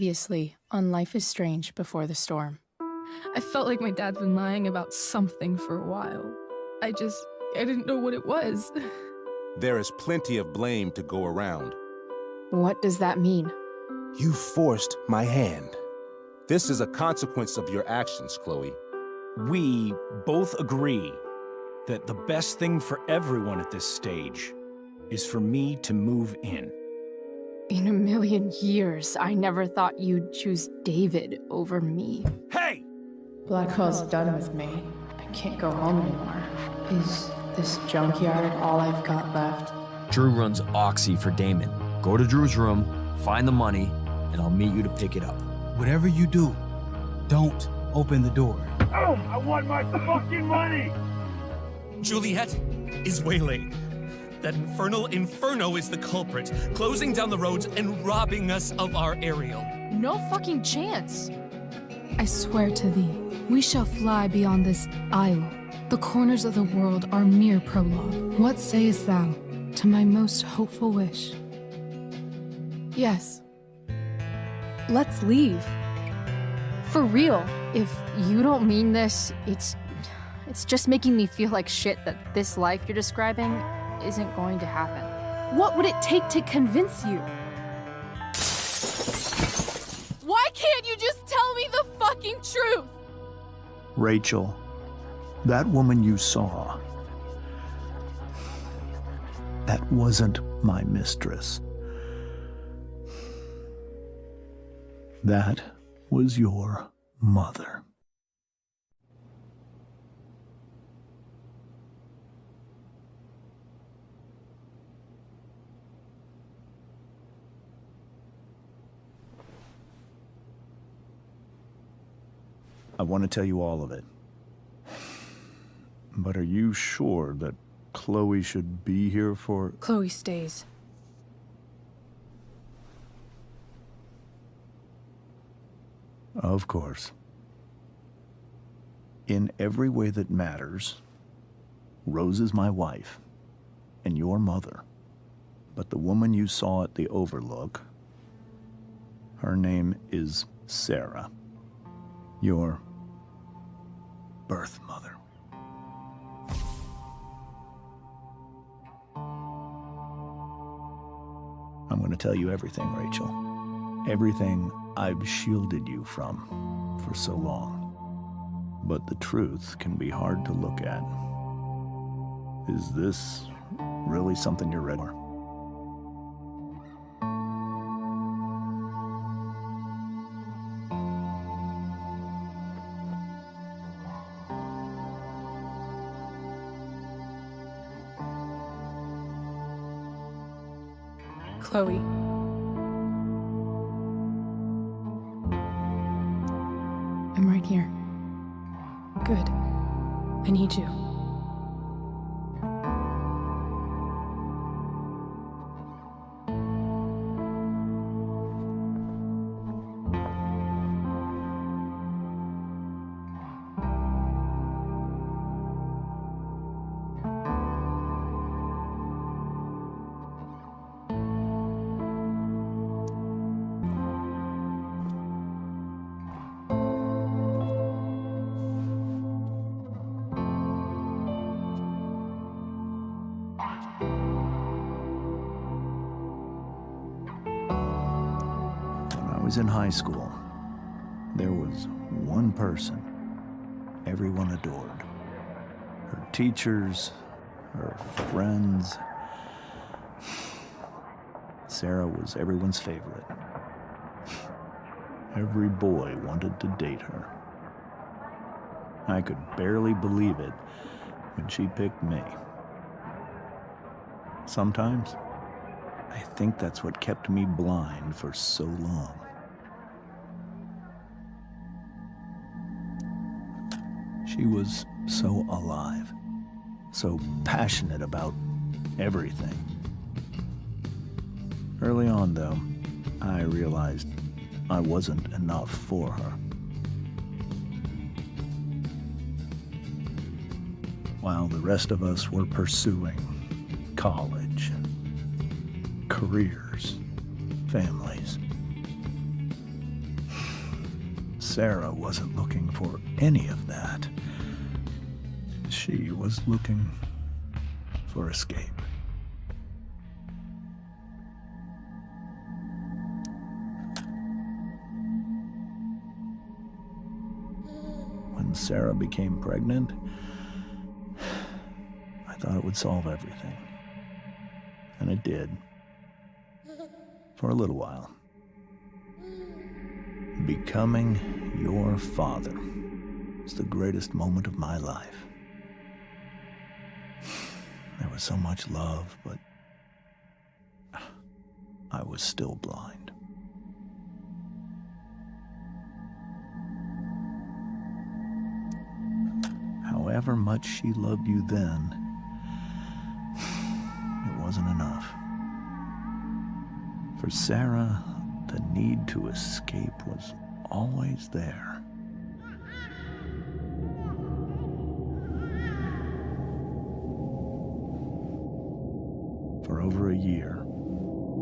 Previously on Life is Strange Before the Storm. I felt like my dad's been lying about something for a while. I didn't know what it was. There is plenty of blame to go around. What does that mean? You forced my hand. This is a consequence of your actions, Chloe. We both agree that the best thing for everyone at this stage is for me to move in. In a million years, I never thought you'd choose David over me. Hey! Blackhole's done with me. I can't go home anymore. Is this junkyard all I've got left? Drew runs Oxy for Damon. Go to Drew's room, find the money, and I'll meet you to pick it up. Whatever you do, don't open the door. Oh, I want my fucking money! Juliet is waylaid. That infernal Inferno is the culprit, closing down the roads and robbing us of our Ariel. No fucking chance. I swear to thee, we shall fly beyond this isle. The corners of the world are mere prologue. What sayest thou to my most hopeful wish? Yes. Let's leave. For real. If you don't mean this, it's just making me feel like shit that this life you're describing isn't going to happen. What would it take to convince you? Why can't you just tell me the fucking truth? Rachel, that woman you saw, that wasn't my mistress. That was your mother. I want to tell you all of it. But are you sure that Chloe should be here for... Chloe stays. Of course. In every way that matters, Rose is my wife and your mother. But the woman you saw at the Overlook, her name is Sarah. Your birth mother. I'm going to tell you everything, Rachel. Everything I've shielded you from for so long. But the truth can be hard to look at. Is this really something you're ready for? Chloe. I'm right here. Good. I need you. When I was in high school, there was one person everyone adored. Her teachers, her friends. Sarah was everyone's favorite. Every boy wanted to date her. I could barely believe it when she picked me. Sometimes, I think that's what kept me blind for so long. She was so alive, so passionate about everything. Early on, though, I realized I wasn't enough for her. While the rest of us were pursuing college, careers, families, Sarah wasn't looking for any of that. She was looking for escape. When Sarah became pregnant, I thought it would solve everything. And it did. For a little while. Becoming your father was the greatest moment of my life. There was so much love, but I was still blind. However much she loved you then, it wasn't enough. For Sarah, the need to escape was always there. For over a year,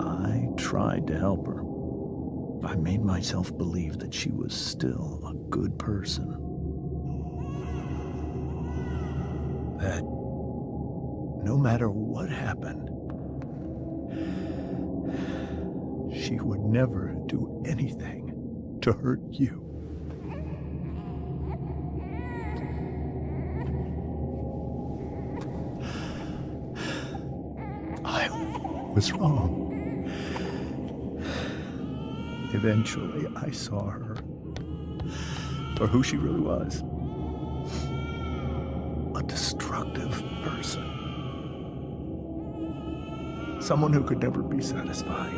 I tried to help her. I made myself believe that she was still a good person. That no matter what happened, she would never do anything to hurt you. I was wrong. Eventually, I saw her for who she really was. A destructive person. Someone who could never be satisfied.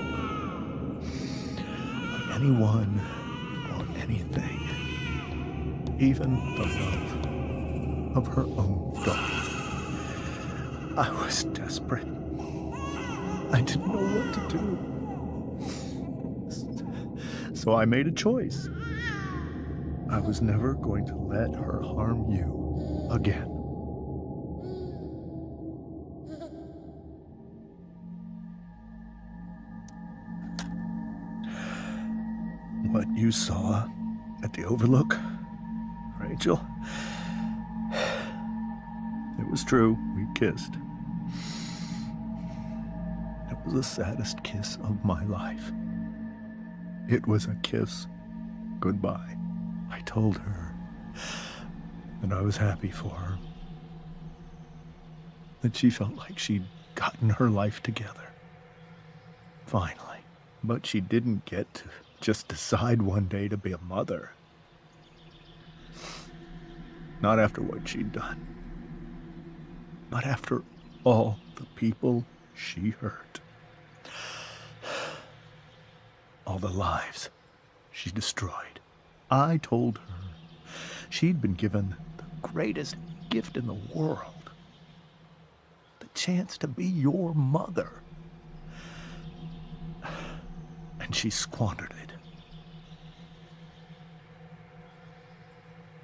Of anyone or anything. Even the love of her own daughter. I was desperate. I didn't know what to do. So I made a choice. I was never going to let her harm you again. What you saw at the Overlook, Rachel, it was true. We kissed. It was the saddest kiss of my life. It was a kiss goodbye. I told her that I was happy for her. That she felt like she'd gotten her life together. Finally. But she didn't get to just decide one day to be a mother. Not after what she'd done. But after all the people she hurt. All the lives she destroyed. I told her she'd been given the greatest gift in the world. The chance to be your mother. And she squandered it.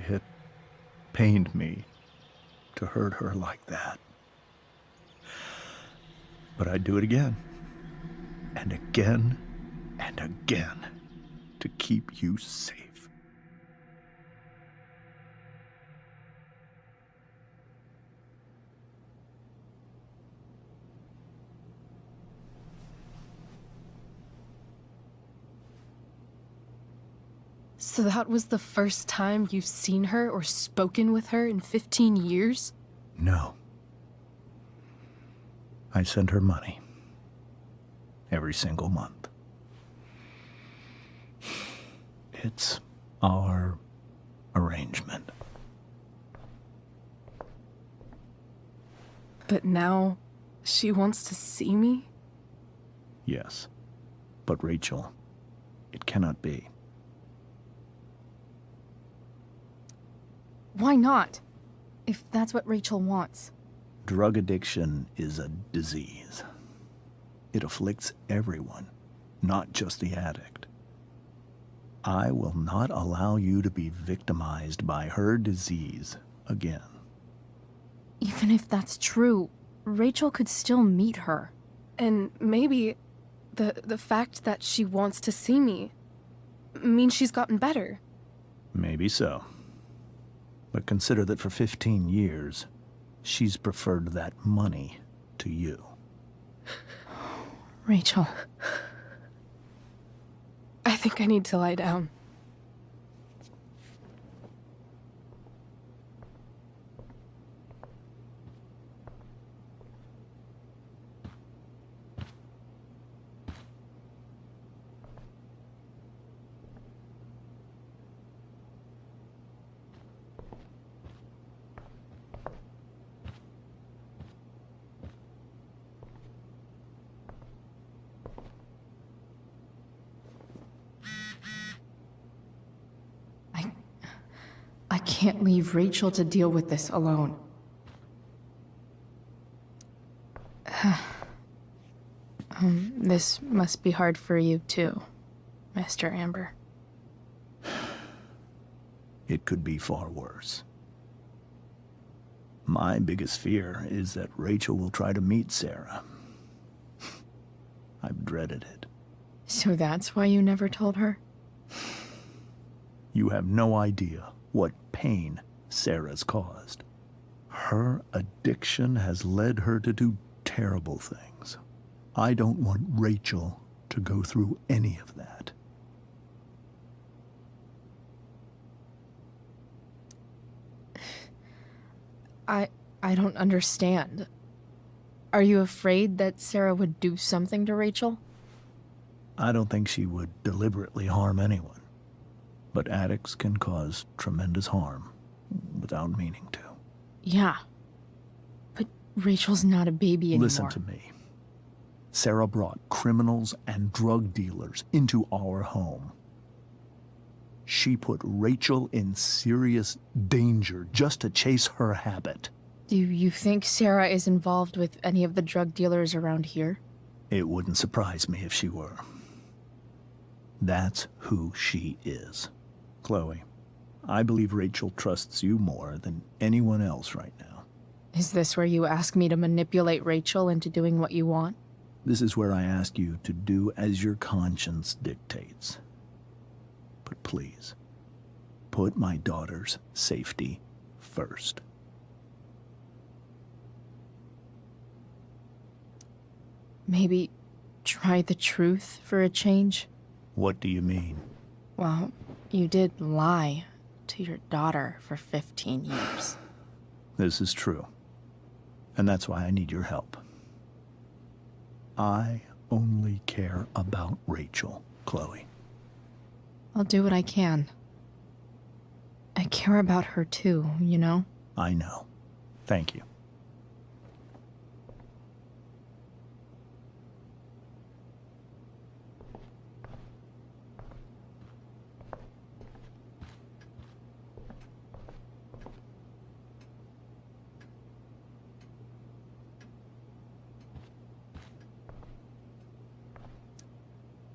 It pained me to hurt her like that. But I'd do it again. And again. And again, to keep you safe. So that was the first time you've seen her or spoken with her in 15 years? No. I send her money. Every single month. It's our arrangement. But now she wants to see me? Yes. But Rachel, it cannot be. Why not? If that's what Rachel wants. Drug addiction is a disease. It afflicts everyone, not just the addict. I will not allow you to be victimized by her disease again. Even if that's true, Rachel could still meet her. And maybe the fact that she wants to see me means she's gotten better. Maybe so. But consider that for 15 years, she's preferred that money to you. Rachel. I think I need to lie down. I can't leave Rachel to deal with this alone. This must be hard for you too, Mr. Amber. It could be far worse. My biggest fear is that Rachel will try to meet Sarah. I've dreaded it. So that's why you never told her? You have no idea what pain Sarah's caused. Her addiction has led her to do terrible things. I don't want Rachel to go through any of that. I don't understand. Are you afraid that Sarah would do something to Rachel? I don't think she would deliberately harm anyone. But addicts can cause tremendous harm without meaning to. Yeah. But Rachel's not a baby anymore. Listen to me. Sarah brought criminals and drug dealers into our home. She put Rachel in serious danger just to chase her habit. Do you think Sarah is involved with any of the drug dealers around here? It wouldn't surprise me if she were. That's who she is. Chloe, I believe Rachel trusts you more than anyone else right now. Is this where you ask me to manipulate Rachel into doing what you want? This is where I ask you to do as your conscience dictates. But please, put my daughter's safety first. Maybe try the truth for a change? What do you mean? Well, you did lie to your daughter for 15 years. This is true. And that's why I need your help. I only care about Rachel, Chloe. I'll do what I can. I care about her too, you know? I know. Thank you.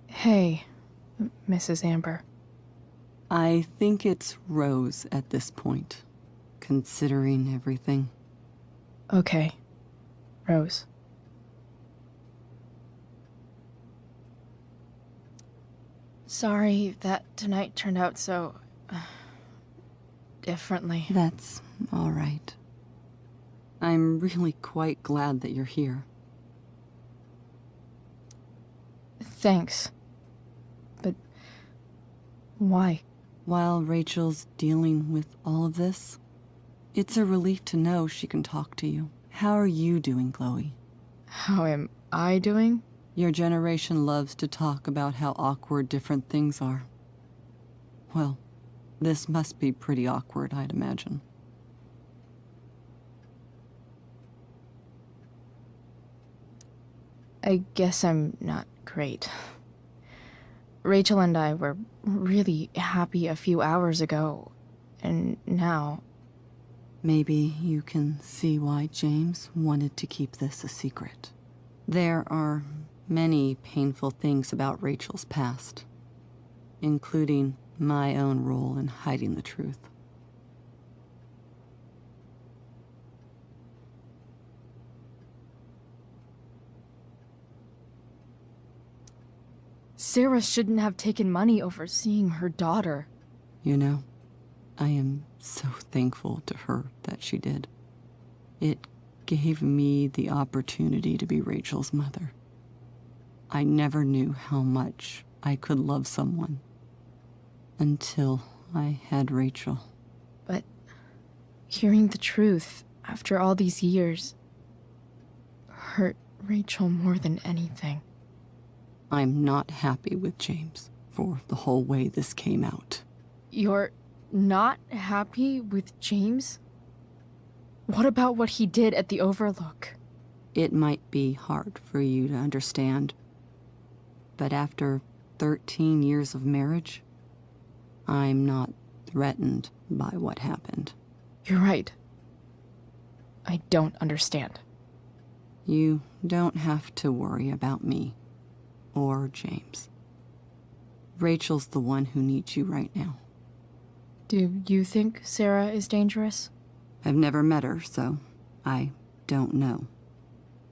Hey, Mrs. Amber. I think it's Rose at this point, considering everything. Okay, Rose. Sorry that tonight turned out so... differently. That's all right. I'm really quite glad that you're here. Thanks. But... why? While Rachel's dealing with all of this, it's a relief to know she can talk to you. How are you doing, Chloe? How am I doing? Your generation loves to talk about how awkward different things are. Well, this must be pretty awkward, I'd imagine. I guess I'm not great. Rachel and I were really happy a few hours ago, and now... Maybe you can see why James wanted to keep this a secret. There are many painful things about Rachel's past, including my own role in hiding the truth. Sarah shouldn't have taken money over seeing her daughter. You know, I am so thankful to her that she did. It gave me the opportunity to be Rachel's mother. I never knew how much I could love someone until I had Rachel. But hearing the truth after all these years hurt Rachel more than anything. I'm not happy with James for the whole way this came out. You're not happy with James? What about what he did at the Overlook? It might be hard for you to understand, but after 13 years of marriage, I'm not threatened by what happened. You're right. I don't understand. You don't have to worry about me or James. Rachel's the one who needs you right now. Do you think Sarah is dangerous? I've never met her, so I don't know.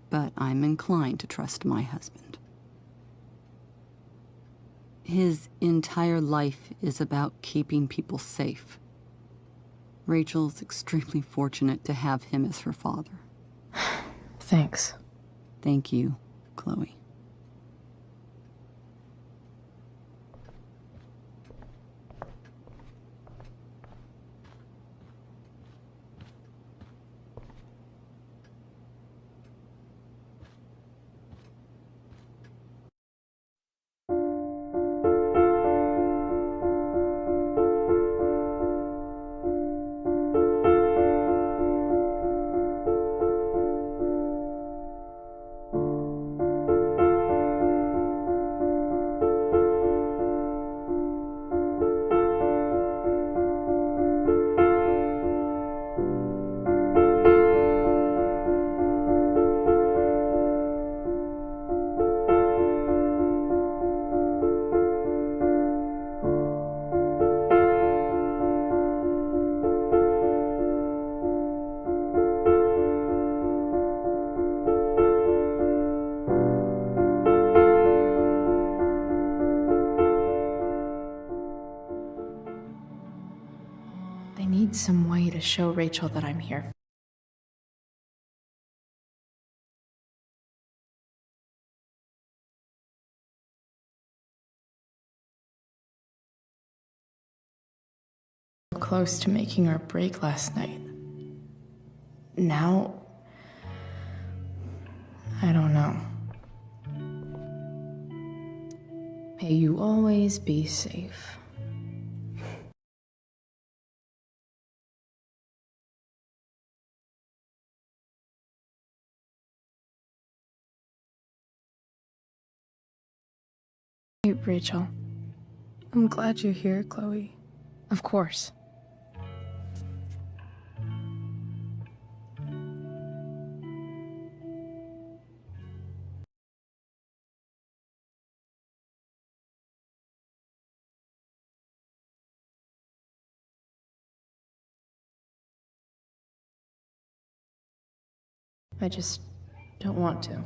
But I'm inclined to trust my husband. His entire life is about keeping people safe. Rachel's extremely fortunate to have him as her father. Thanks. Thank you, Chloe. I need some way to show Rachel that I'm here. Close to making our break last night. Now, I don't know. May you always be safe. Hey, Rachel. I'm glad you're here, Chloe. Of course. I just don't want to.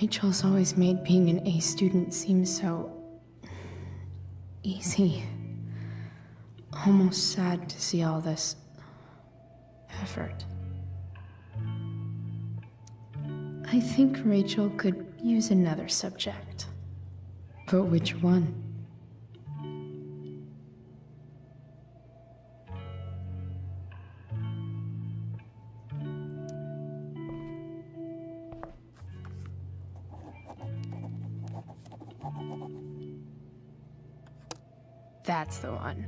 Rachel's always made being an A student seem so easy. Almost sad to see all this effort. I think Rachel could use another subject. But which one? That's the one.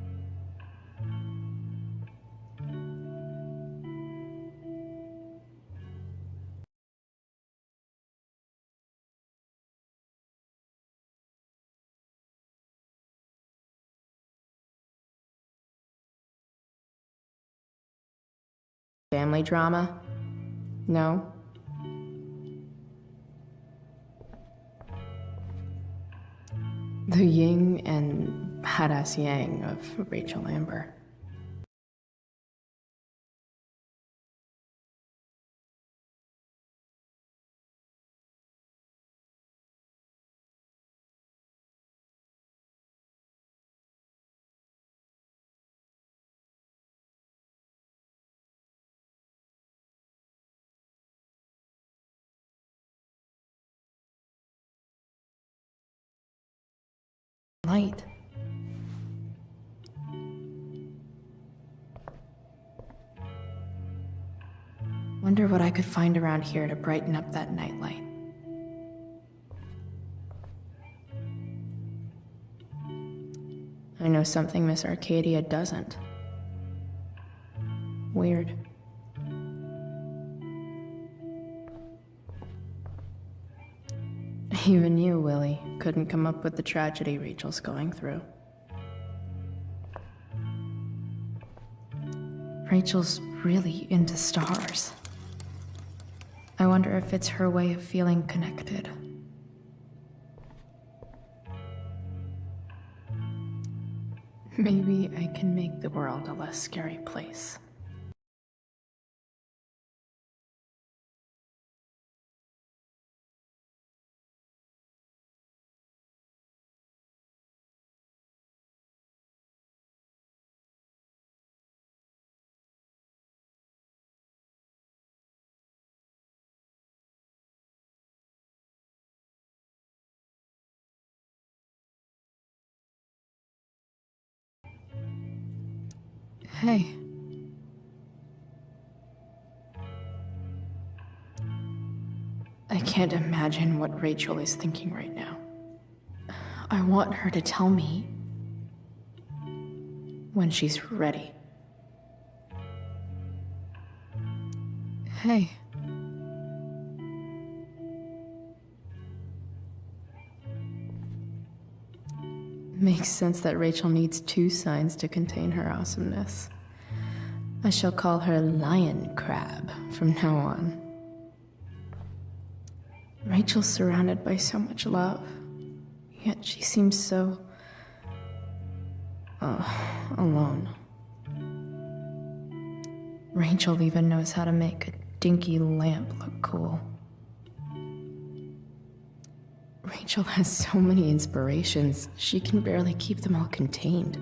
Family drama? No? The yin and badass yang of Rachel Amber. light. Wonder what I could find around here to brighten up that nightlight. I know something Miss Arcadia doesn't. Weird. Even you, Willie, couldn't come up with the tragedy Rachel's going through. Rachel's really into stars. I wonder if it's her way of feeling connected. Maybe I can make the world a less scary place. Hey. I can't imagine what Rachel is thinking right now. I want her to tell me when she's ready. Hey. Makes sense that Rachel needs 2 signs to contain her awesomeness. I shall call her Lion Crab from now on. Rachel's surrounded by so much love, yet she seems so... alone. Rachel even knows how to make a dinky lamp look cool. Rachel has so many inspirations, she can barely keep them all contained.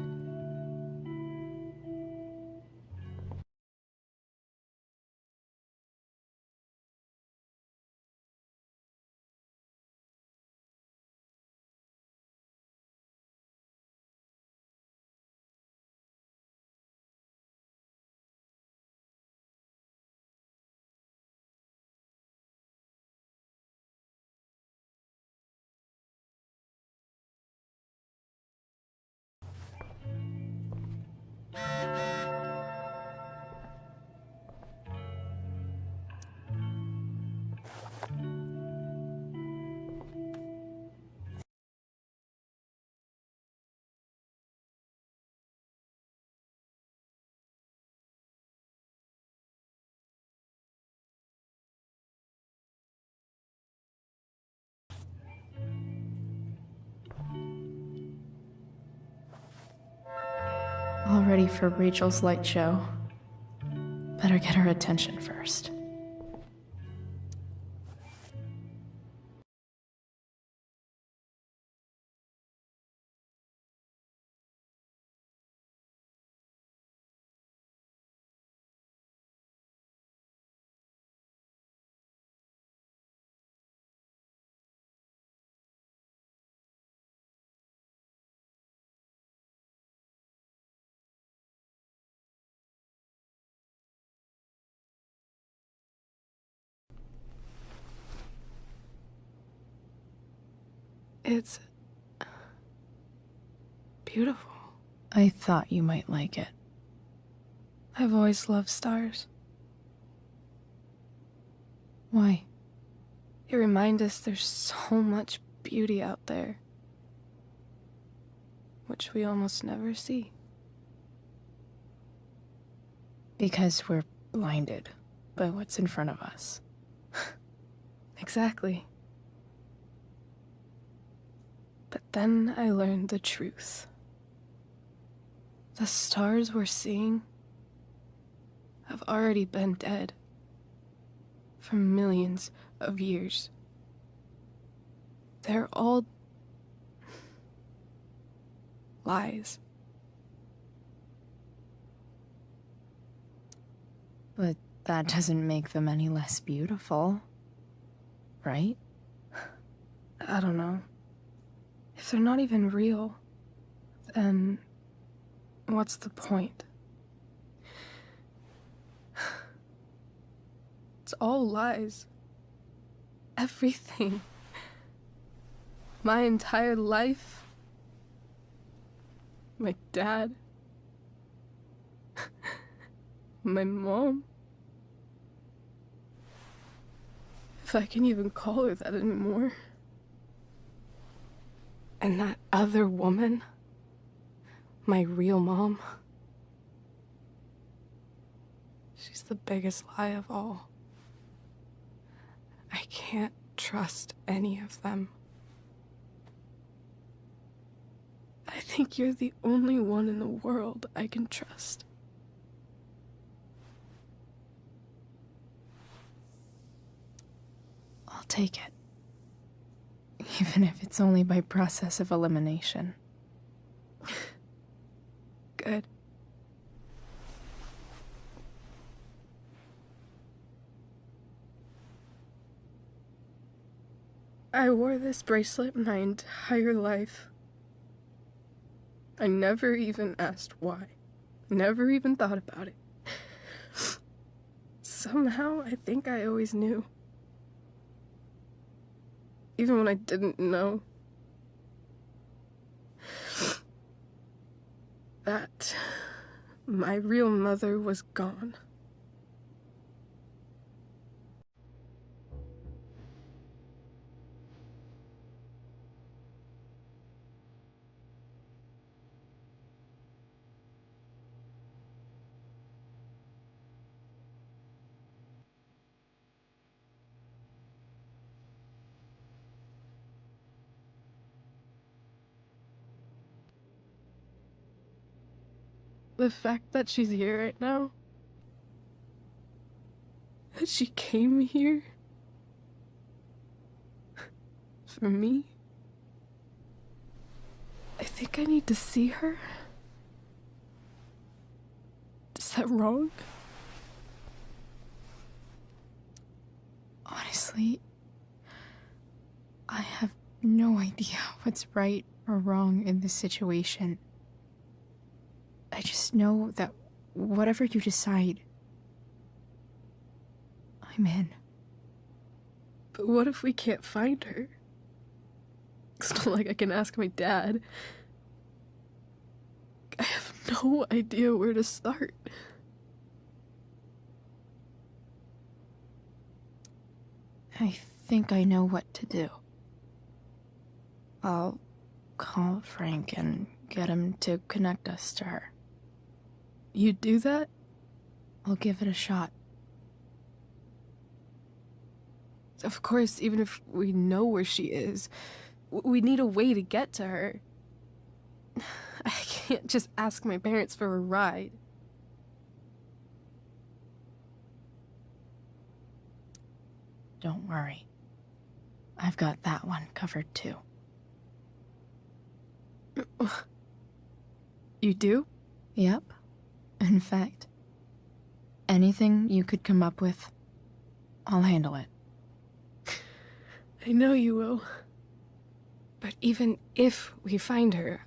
All ready for Rachel's light show. Better get her attention first. It's beautiful. I thought you might like it. I've always loved stars. Why? They remind us there's so much beauty out there, which we almost never see. Because we're blinded by what's in front of us. Exactly. But then I learned the truth. The stars we're seeing have already been dead for millions of years. They're all lies. But that doesn't make them any less beautiful, right? I don't know. If they're not even real, Then, what's the point? It's all lies. Everything. My entire life. My dad. My mom. If I can even call her that anymore. And that other woman. My real mom. She's the biggest lie of all. I can't trust any of them. I think you're the only one in the world I can trust. I'll take it. Even if it's only by process of elimination. Good. I wore this bracelet my entire life. I never even asked why. Never even thought about it. Somehow, I think I always knew. Even when I didn't know. That my real mother was gone. The fact that she's here right now, that she came here for me, I think I need to see her. Is that wrong? Honestly, I have no idea what's right or wrong in this situation. I just know that whatever you decide, I'm in. But what if we can't find her? It's not like I can ask my dad. I have no idea where to start. I think I know what to do. I'll call Frank and get him to connect us to her. You'd do that? I'll give it a shot. Of course, even if we know where she is, we need a way to get to her. I can't just ask my parents for a ride. Don't worry. I've got that one covered too. You do? Yep. In fact, anything you could come up with, I'll handle it. I know you will. But even if we find her,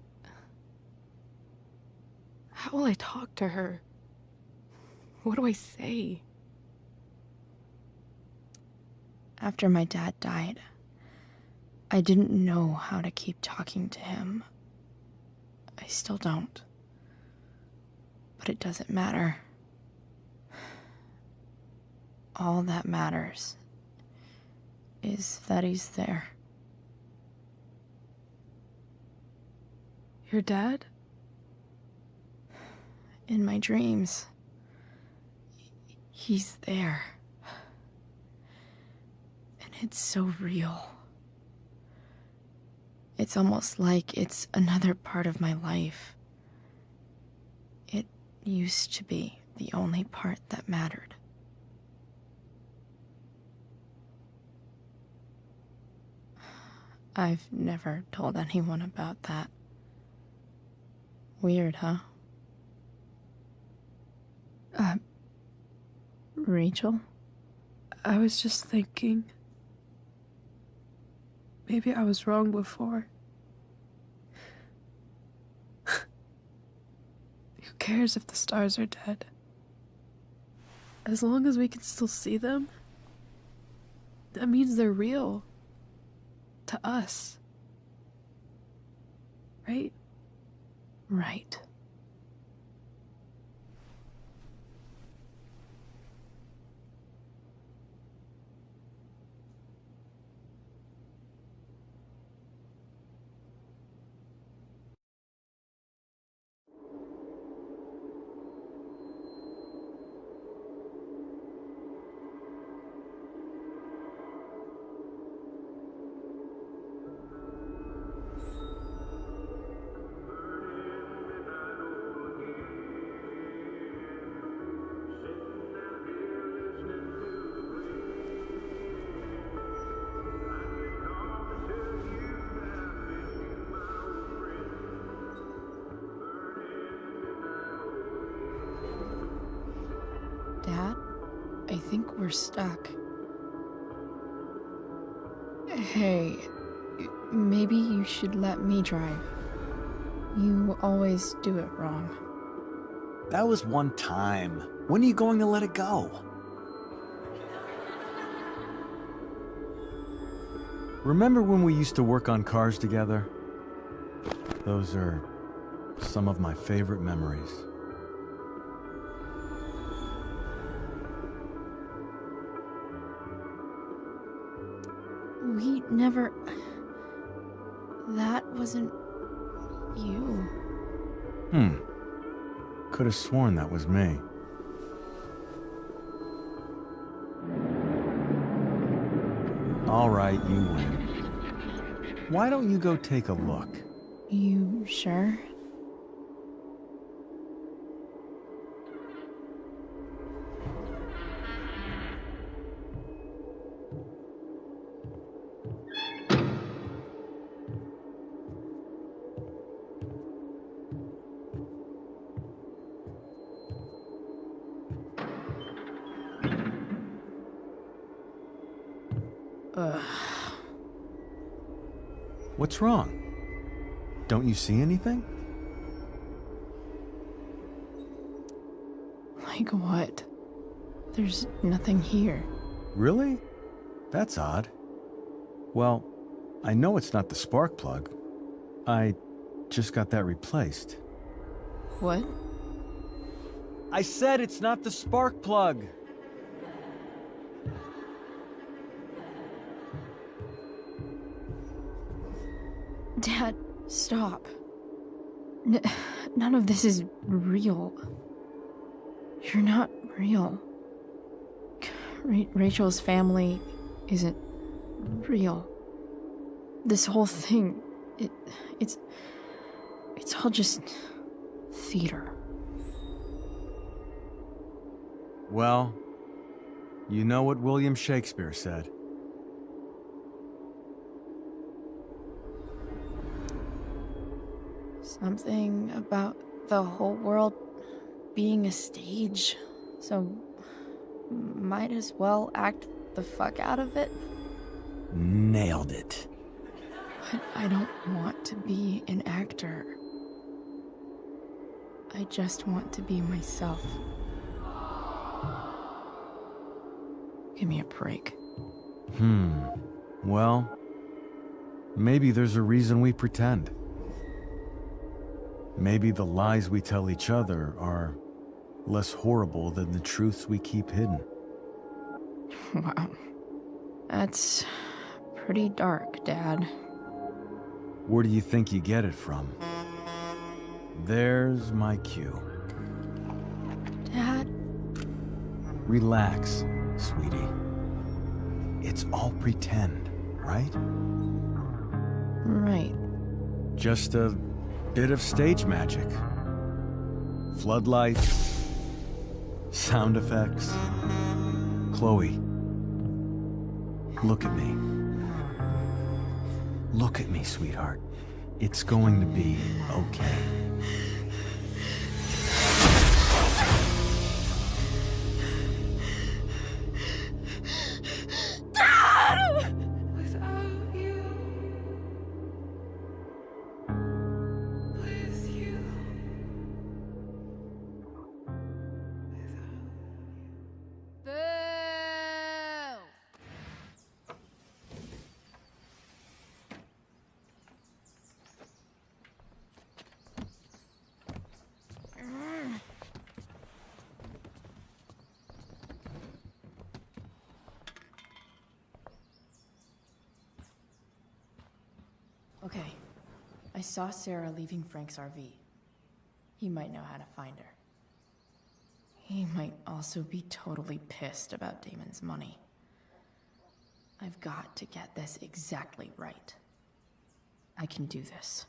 how will I talk to her? What do I say? After my dad died, I didn't know how to keep talking to him. I still don't. But it doesn't matter. All that matters is that he's there. Your dad? In my dreams, he's there. And it's so real. It's almost like it's another part of my life. It used to be the only part that mattered. I've never told anyone about that. Weird, huh? Rachel? I was just thinking. Maybe I was wrong before. Who cares if the stars are dead? As long as we can still see them, that means they're real. To us. Right? Right. Dad, I think we're stuck. Hey, maybe you should let me drive. You always do it wrong. That was one time. When are you going to let it go? Remember when we used to work on cars together? Those are some of my favorite memories. We never... That wasn't... you. Could have sworn that was me. All right, you win. Why don't you go take a look? You sure? What's wrong? Don't you see anything? Like what? There's nothing here. Really? That's odd. Well, I know it's not the spark plug. I just got that replaced. What? I said it's not the spark plug! Dad, stop. None of this is real. You're not real. Rachel's family isn't real. This whole thing, it's all just theater. Well, you know what William Shakespeare said. Something about the whole world being a stage, so might as well act the fuck out of it. Nailed it. But I don't want to be an actor. I just want to be myself. Give me a break. Well, maybe there's a reason we pretend. Maybe the lies we tell each other are less horrible than the truths we keep hidden. Wow. That's pretty dark, Dad. Where do you think you get it from? There's my cue. Dad? Relax, sweetie. It's all pretend, right? Right. Just a bit of stage magic. Floodlights, sound effects. Chloe, look at me. Look at me, sweetheart. It's going to be okay. I saw Sarah leaving Frank's RV. He might know how to find her. He might also be totally pissed about Damon's money. I've got to get this exactly right. I can do this.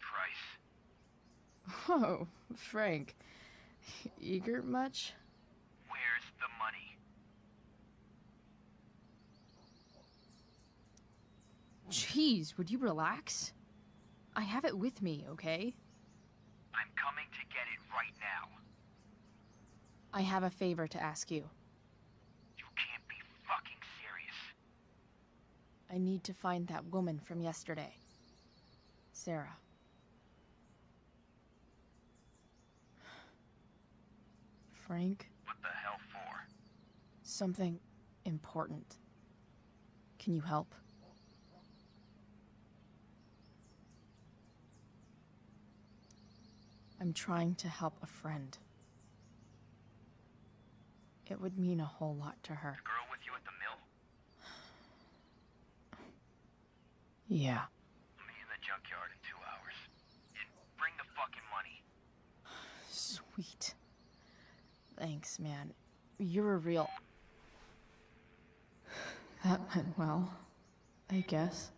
Price. Oh, Frank. Eager much? Where's the money? Jeez, would you relax? I have it with me, okay? I'm coming to get it right now. I have a favor to ask you. You can't be fucking serious. I need to find that woman from yesterday. Sarah. Frank? What the hell for? Something important. Can you help? I'm trying to help a friend. It would mean a whole lot to her. The girl with you at the mill? Yeah. Meet in the junkyard in 2 hours. And bring the fucking money. Sweet. Thanks, man. You're a real... That went well, I guess.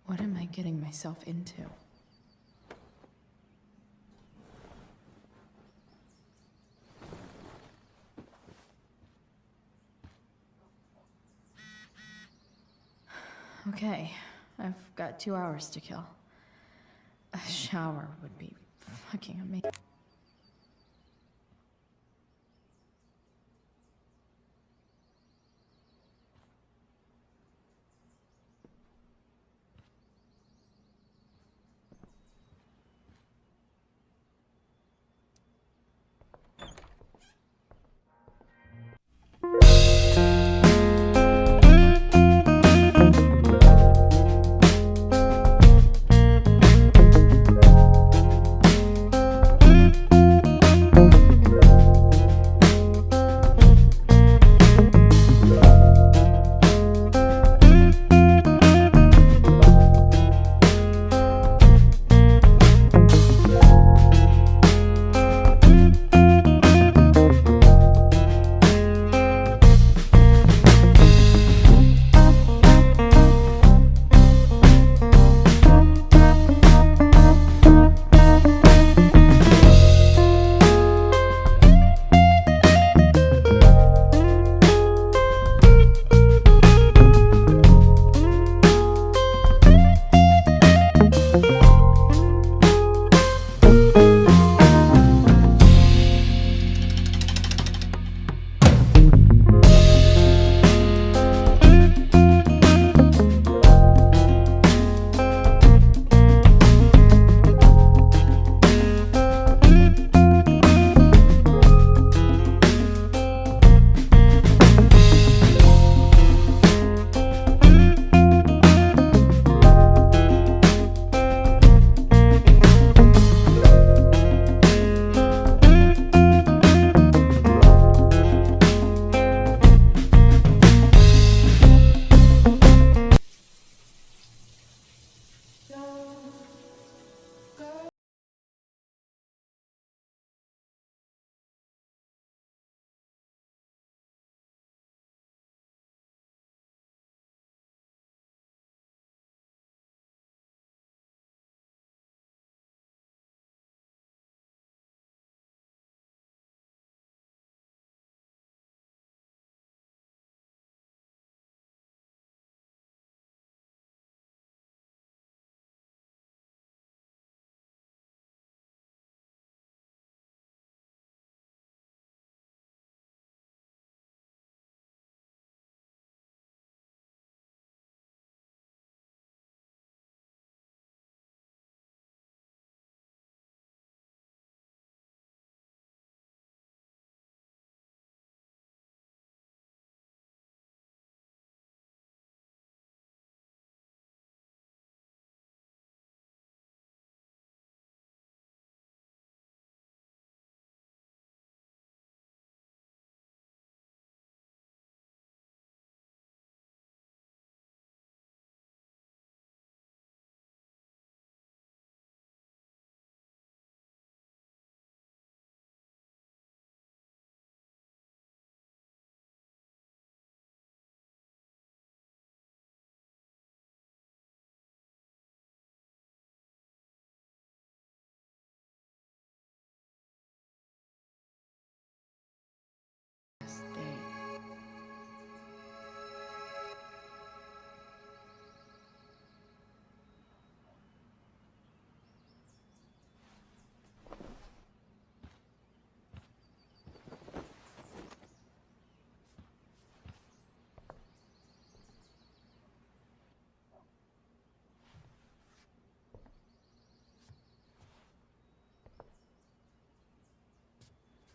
What am I getting myself into? Okay, I've got 2 hours to kill. A shower would be fucking amazing.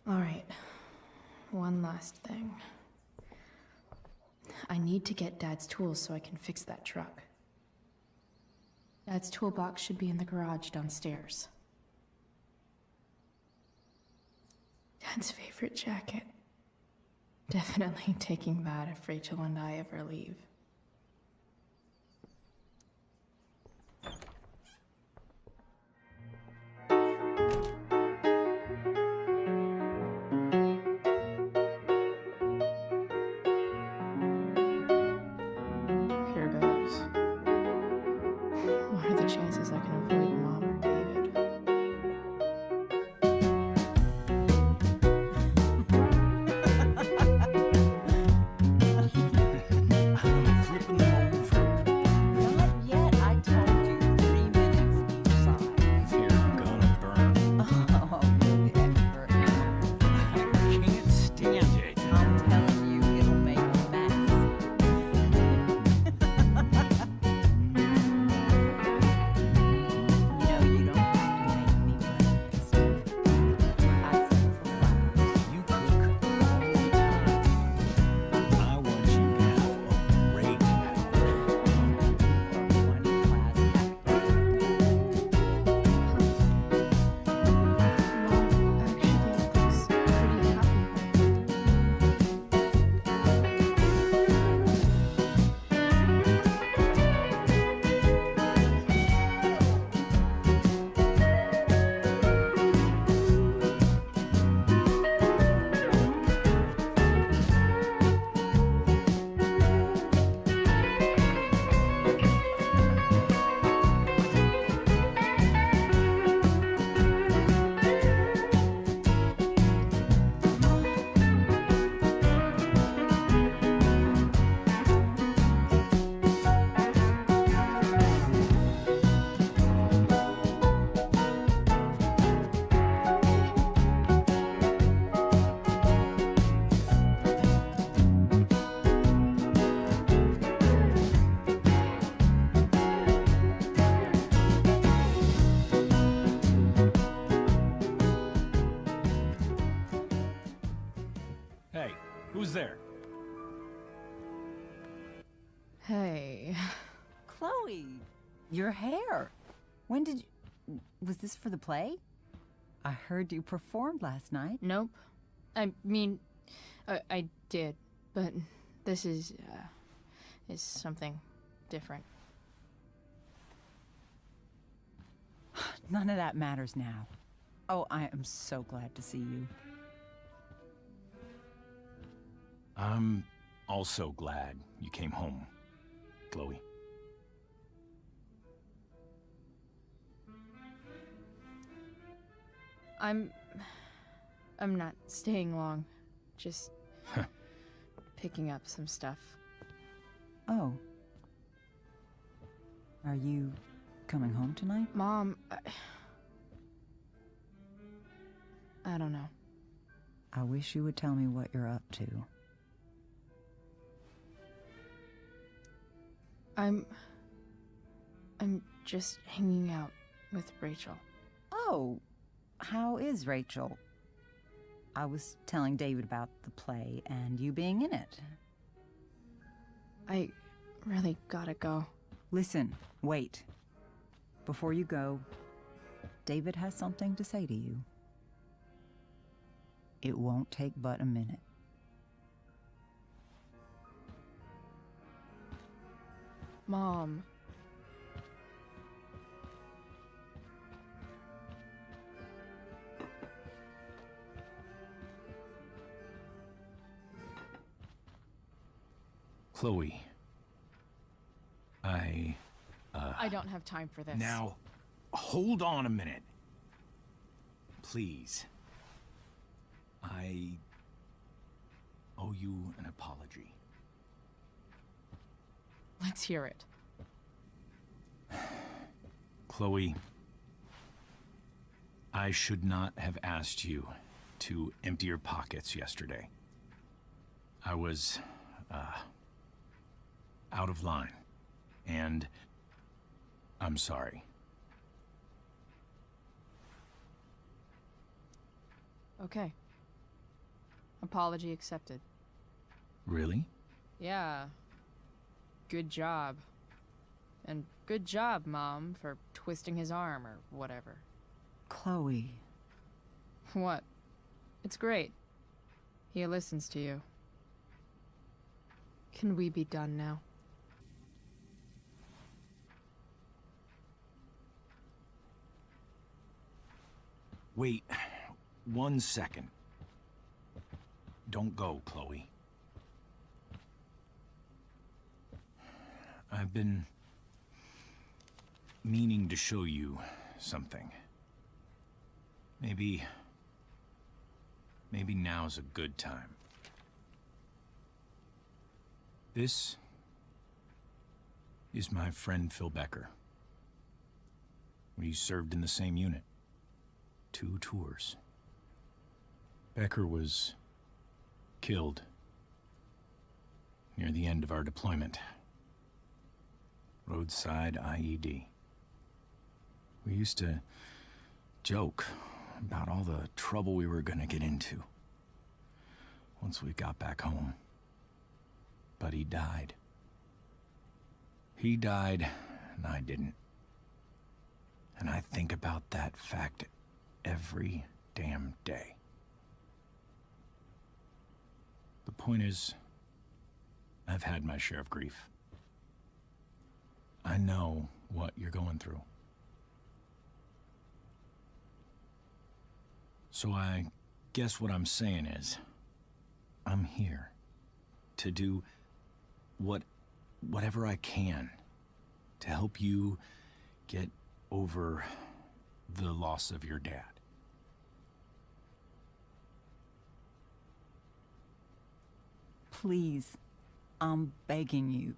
Alright, one last thing. I need to get Dad's tools so I can fix that truck. Dad's toolbox should be in the garage downstairs. Dad's favorite jacket. Definitely taking that if Rachel and I ever leave. Here goes. What are the chances I can avoid Mom or David? I'm flipping them over. Not yet. I told you 3 minutes each side. They're gonna burn. Oh, you're the expert. I can't stand it. I'm telling you, it'll make a mess. You know, you don't have to make me breakfast. I sing for flowers. You cook all the time. I want you to have a great house. One class act. Mom actually looks pretty happy. Hey, who's there? Hey. Chloe, your hair. When did you... Was this for the play? I heard you performed last night. Nope. I mean, I did, but this is something different. None of that matters now. Oh, I am so glad to see you. I'm also glad you came home, Chloe. I'm not staying long. Just picking up some stuff. Oh. Are you coming home tonight? Mom, I don't know. I wish you would tell me what you're up to. I'm just hanging out with Rachel. Oh, how is Rachel? I was telling David about the play and you being in it. I really gotta go. Listen, wait. Before you go, David has something to say to you. It won't take but a minute. Mom. Chloe. I don't have time for this. Now, hold on a minute. Please. I owe you an apology. Let's hear it. Chloe, I should not have asked you to empty your pockets yesterday. I was, out of line, and I'm sorry. Okay. Apology accepted. Really? Yeah. Good job. And good job, Mom, for twisting his arm or whatever. Chloe. What? It's great. He listens to you. Can we be done now? Wait 1 second. Don't go, Chloe. I've been meaning to show you something. Maybe now's a good time. This is my friend Phil Becker. We served in the same unit. 2 tours. Becker was killed near the end of our deployment. Roadside IED. We used to joke about all the trouble we were gonna get into once we got back home. But he died. He died, and I didn't. And I think about that fact every damn day. The point is, I've had my share of grief. I know what you're going through. So I guess what I'm saying is, I'm here to do whatever I can to help you get over the loss of your dad. Please, I'm begging you.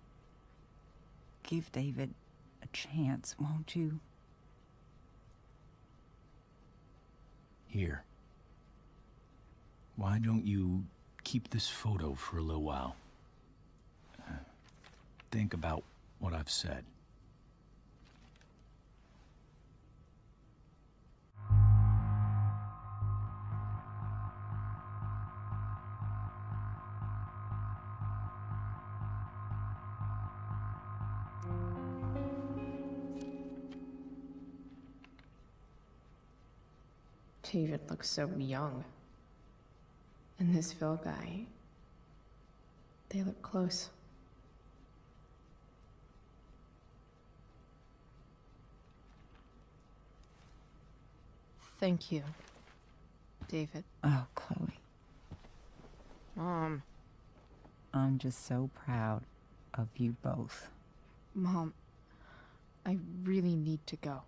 Give David a chance, won't you? Here. Why don't you keep this photo for a little while? Think about what I've said. David looks so young. And this Phil guy, they look close. Thank you, David. Oh, Chloe. Mom. I'm just so proud of you both. Mom, I really need to go.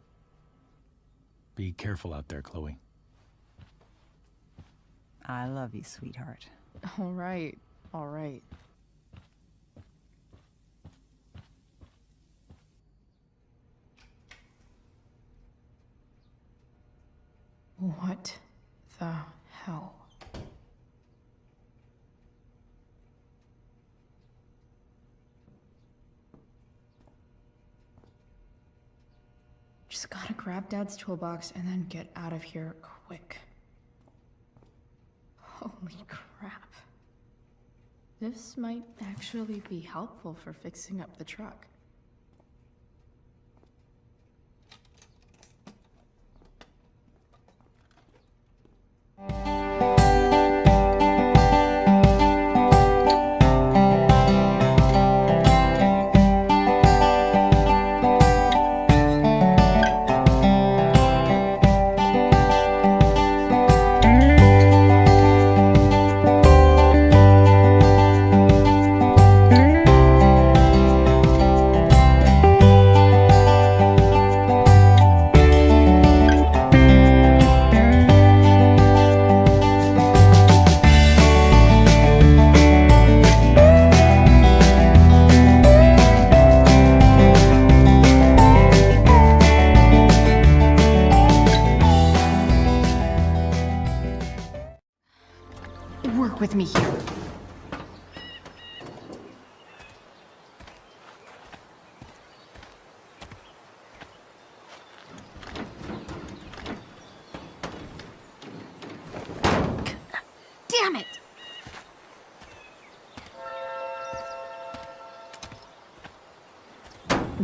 Be careful out there, Chloe. I love you, sweetheart. All right, all right. What the hell? Just gotta grab Dad's toolbox and then get out of here quick. Holy crap. This might actually be helpful for fixing up the truck.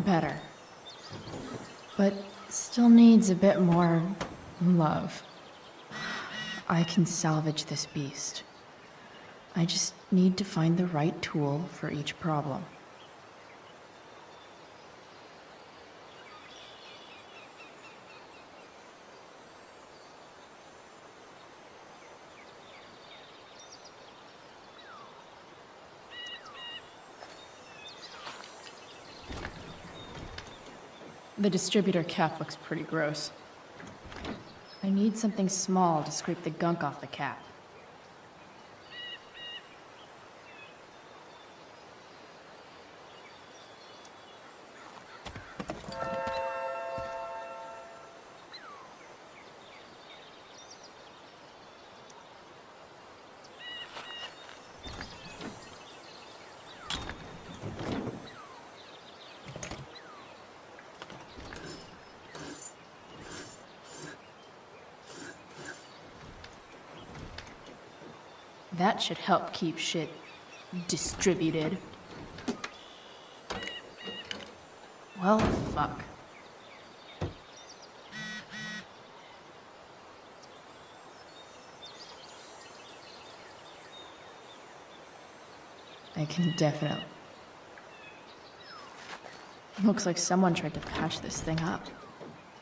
Better. But still needs a bit more love. I can salvage this beast. I just need to find the right tool for each problem. The distributor cap looks pretty gross. I need something small to scrape the gunk off the cap. That should help keep shit distributed. Well, fuck. I can definitely... Looks like someone tried to patch this thing up.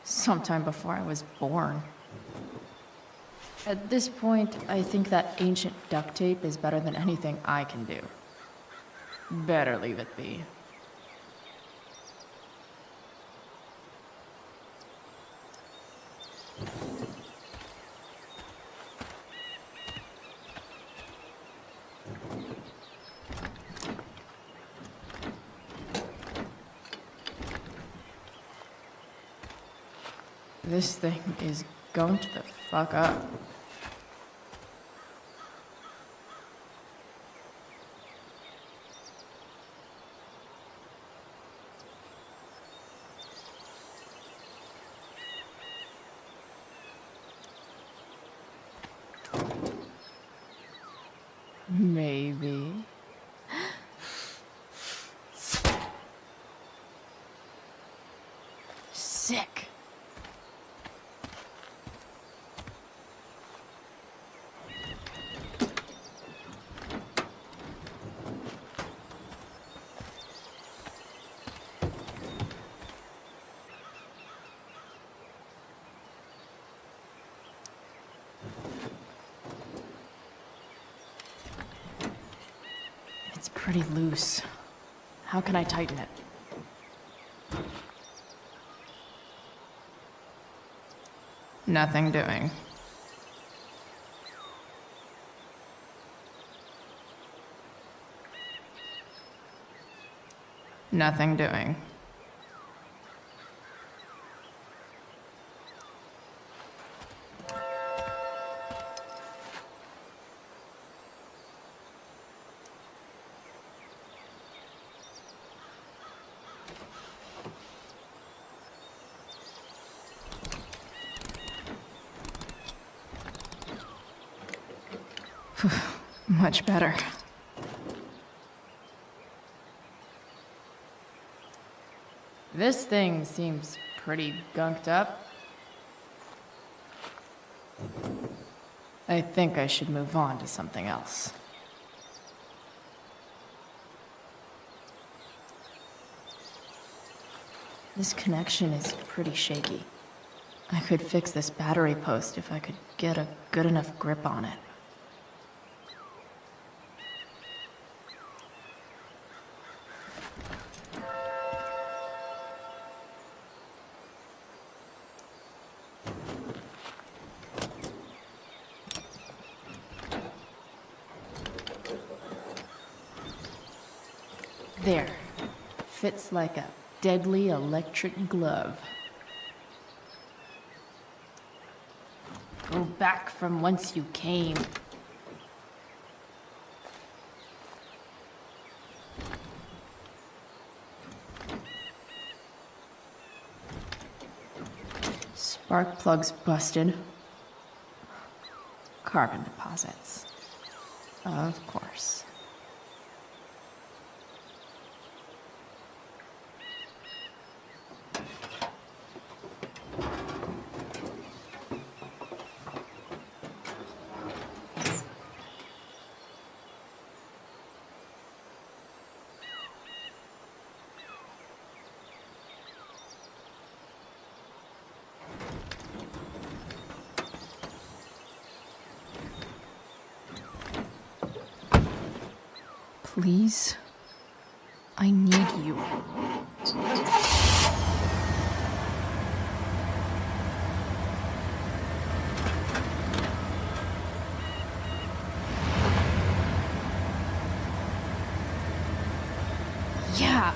Sometime before I was born. At this point, I think that ancient duct tape is better than anything I can do. Better leave it be. This thing is going to the fuck up. Maybe. Sick. It's pretty loose. How can I tighten it? Nothing doing. Nothing doing. Much better. This thing seems pretty gunked up. I think I should move on to something else. This connection is pretty shaky. I could fix this battery post if I could get a good enough grip on it. There. Fits like a deadly electric glove. Go back from whence you came. Spark plug's busted. Carbon deposits. Of course. Please. I need you. Yeah.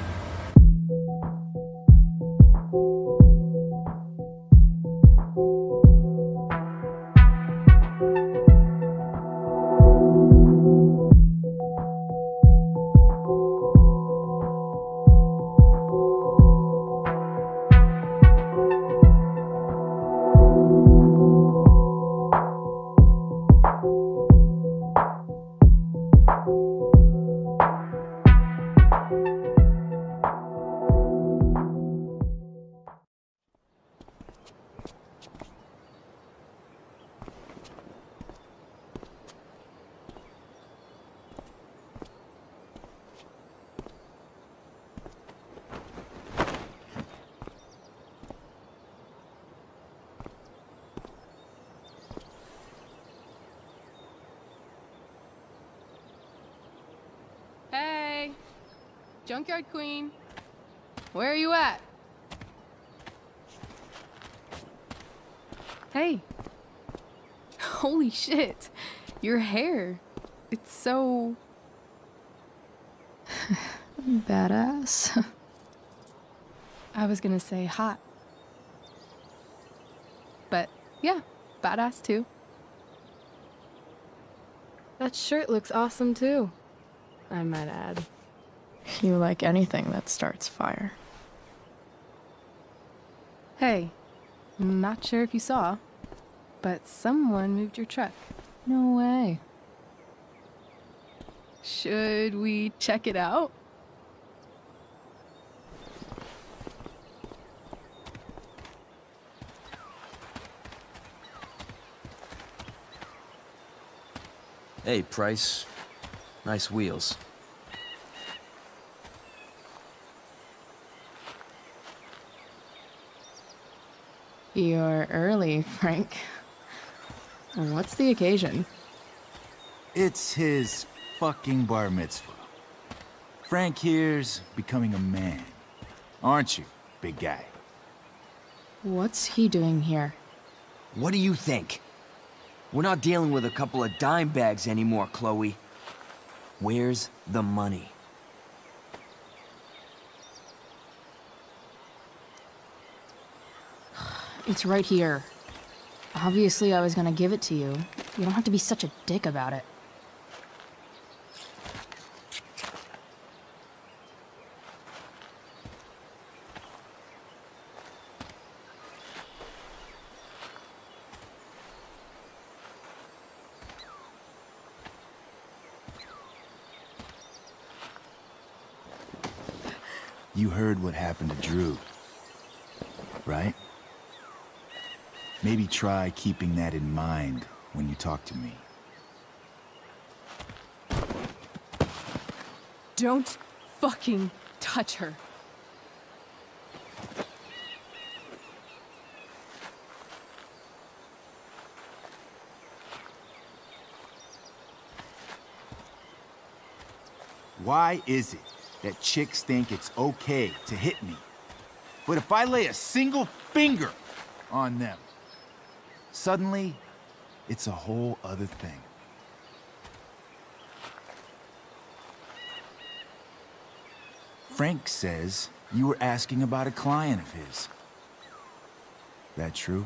Hey! Junkyard Queen. Where are you at? Hey. Holy shit. Your hair. It's so... Badass. I was gonna say hot. But yeah, badass too. That shirt looks awesome too, I might add. You like anything that starts fire. Hey, not sure if you saw, but someone moved your truck. No way. Should we check it out? Hey, Price. Nice wheels. You're early, Frank. What's the occasion? It's his fucking bar mitzvah. Frank here's becoming a man. Aren't you, big guy? What's he doing here? What do you think? We're not dealing with a couple of dime bags anymore, Chloe. Where's the money? It's right here. Obviously, I was gonna give it to you. You don't have to be such a dick about it. You heard what happened to Drew, right? Maybe try keeping that in mind when you talk to me. Don't fucking touch her. Why is it that chicks think it's okay to hit me? But if I lay a single finger on them, suddenly, it's a whole other thing. Frank says you were asking about a client of his. That true?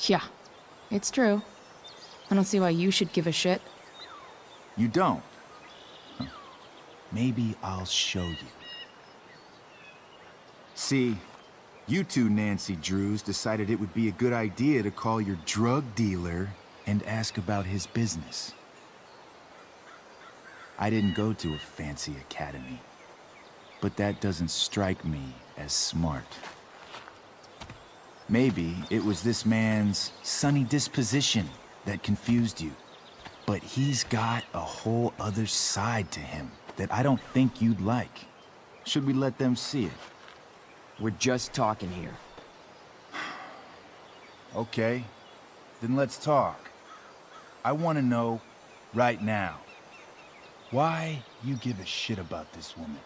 Yeah, it's true. I don't see why you should give a shit. You don't? Huh. Maybe I'll show you. See, you two Nancy Drews decided it would be a good idea to call your drug dealer and ask about his business. I didn't go to a fancy academy, but that doesn't strike me as smart. Maybe it was this man's sunny disposition that confused you, but he's got a whole other side to him that I don't think you'd like. Should we let them see it? We're just talking here. Okay, then let's talk. I want to know right now. Why you give a shit about this woman?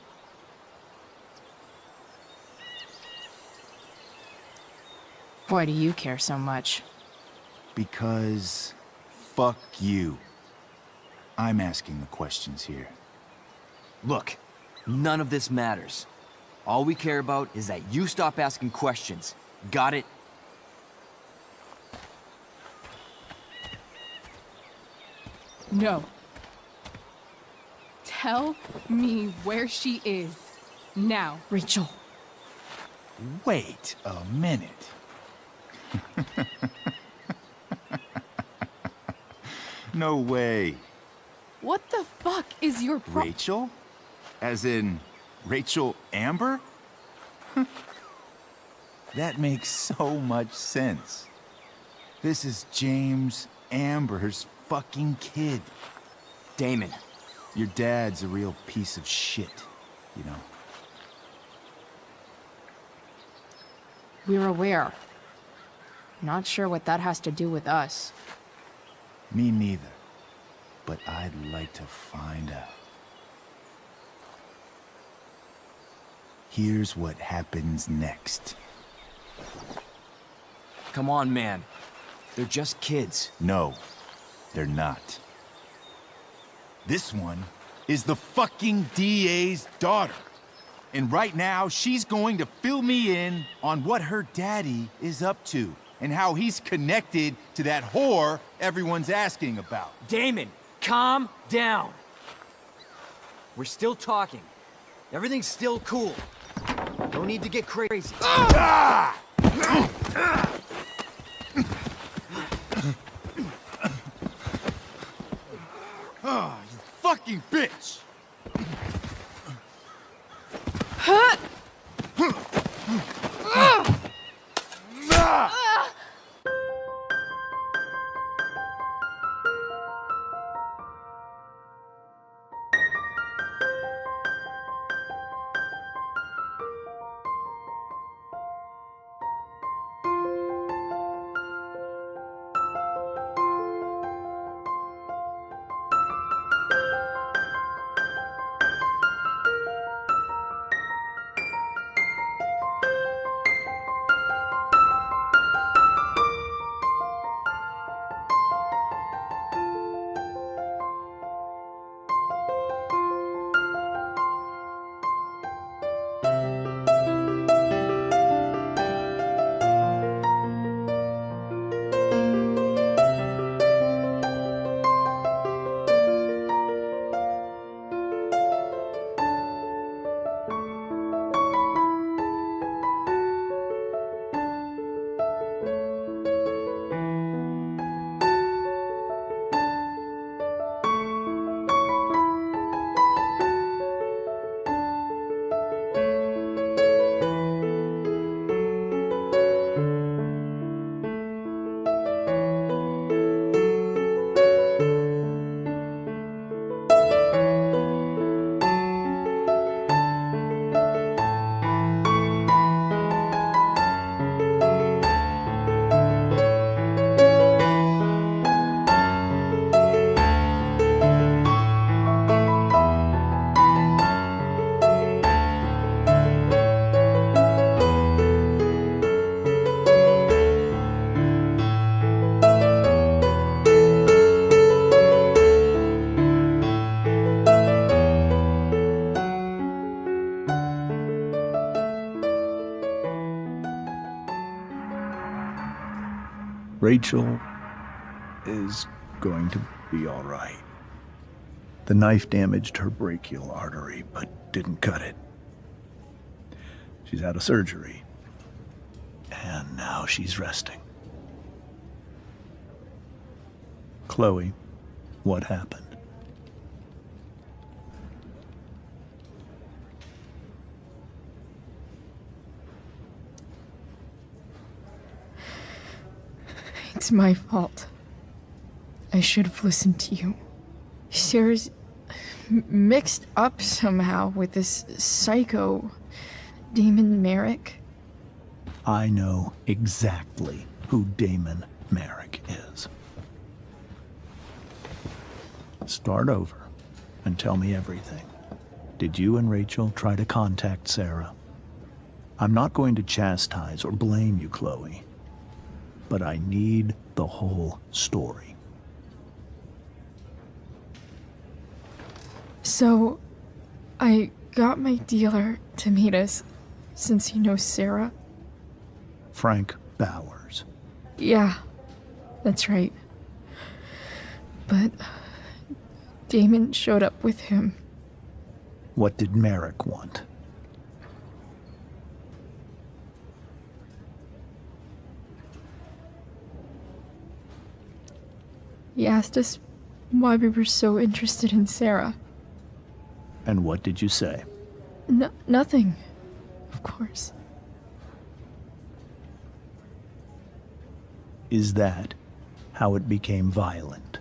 Why do you care so much? Because fuck you. I'm asking the questions here. Look, none of this matters. All we care about is that you stop asking questions. Got it? No. Tell me where she is. Now. Rachel. Wait a minute. No way. What the fuck is your Rachel? As in, Rachel Amber? That makes so much sense. This is James Amber's fucking kid. Damon. Your dad's a real piece of shit, you know? We're aware. Not sure what that has to do with us. Me neither. But I'd like to find out. Here's what happens next. Come on, man. They're just kids. No, they're not. This one is the fucking DA's daughter. And right now, she's going to fill me in on what her daddy is up to and how he's connected to that whore everyone's asking about. Damon, calm down. We're still talking. Everything's still cool. No need to get crazy. Ah! Oh, you fucking bitch! Rachel is going to be all right. The knife damaged her brachial artery, but didn't cut it. She's had a surgery, and now she's resting. Chloe, what happened? It's my fault. I should have listened to you. Sarah's mixed up somehow with this psycho Damon Merrick. I know exactly who Damon Merrick is. Start over and tell me everything. Did you and Rachel try to contact Sarah? I'm not going to chastise or blame you, Chloe, but I need the whole story. So, I got my dealer to meet us, since he knows Sarah. Frank Bowers. Yeah, that's right. But Damon showed up with him. What did Merrick want? He asked us why we were so interested in Sarah. And what did you say? Nothing, of course. Is that how it became violent?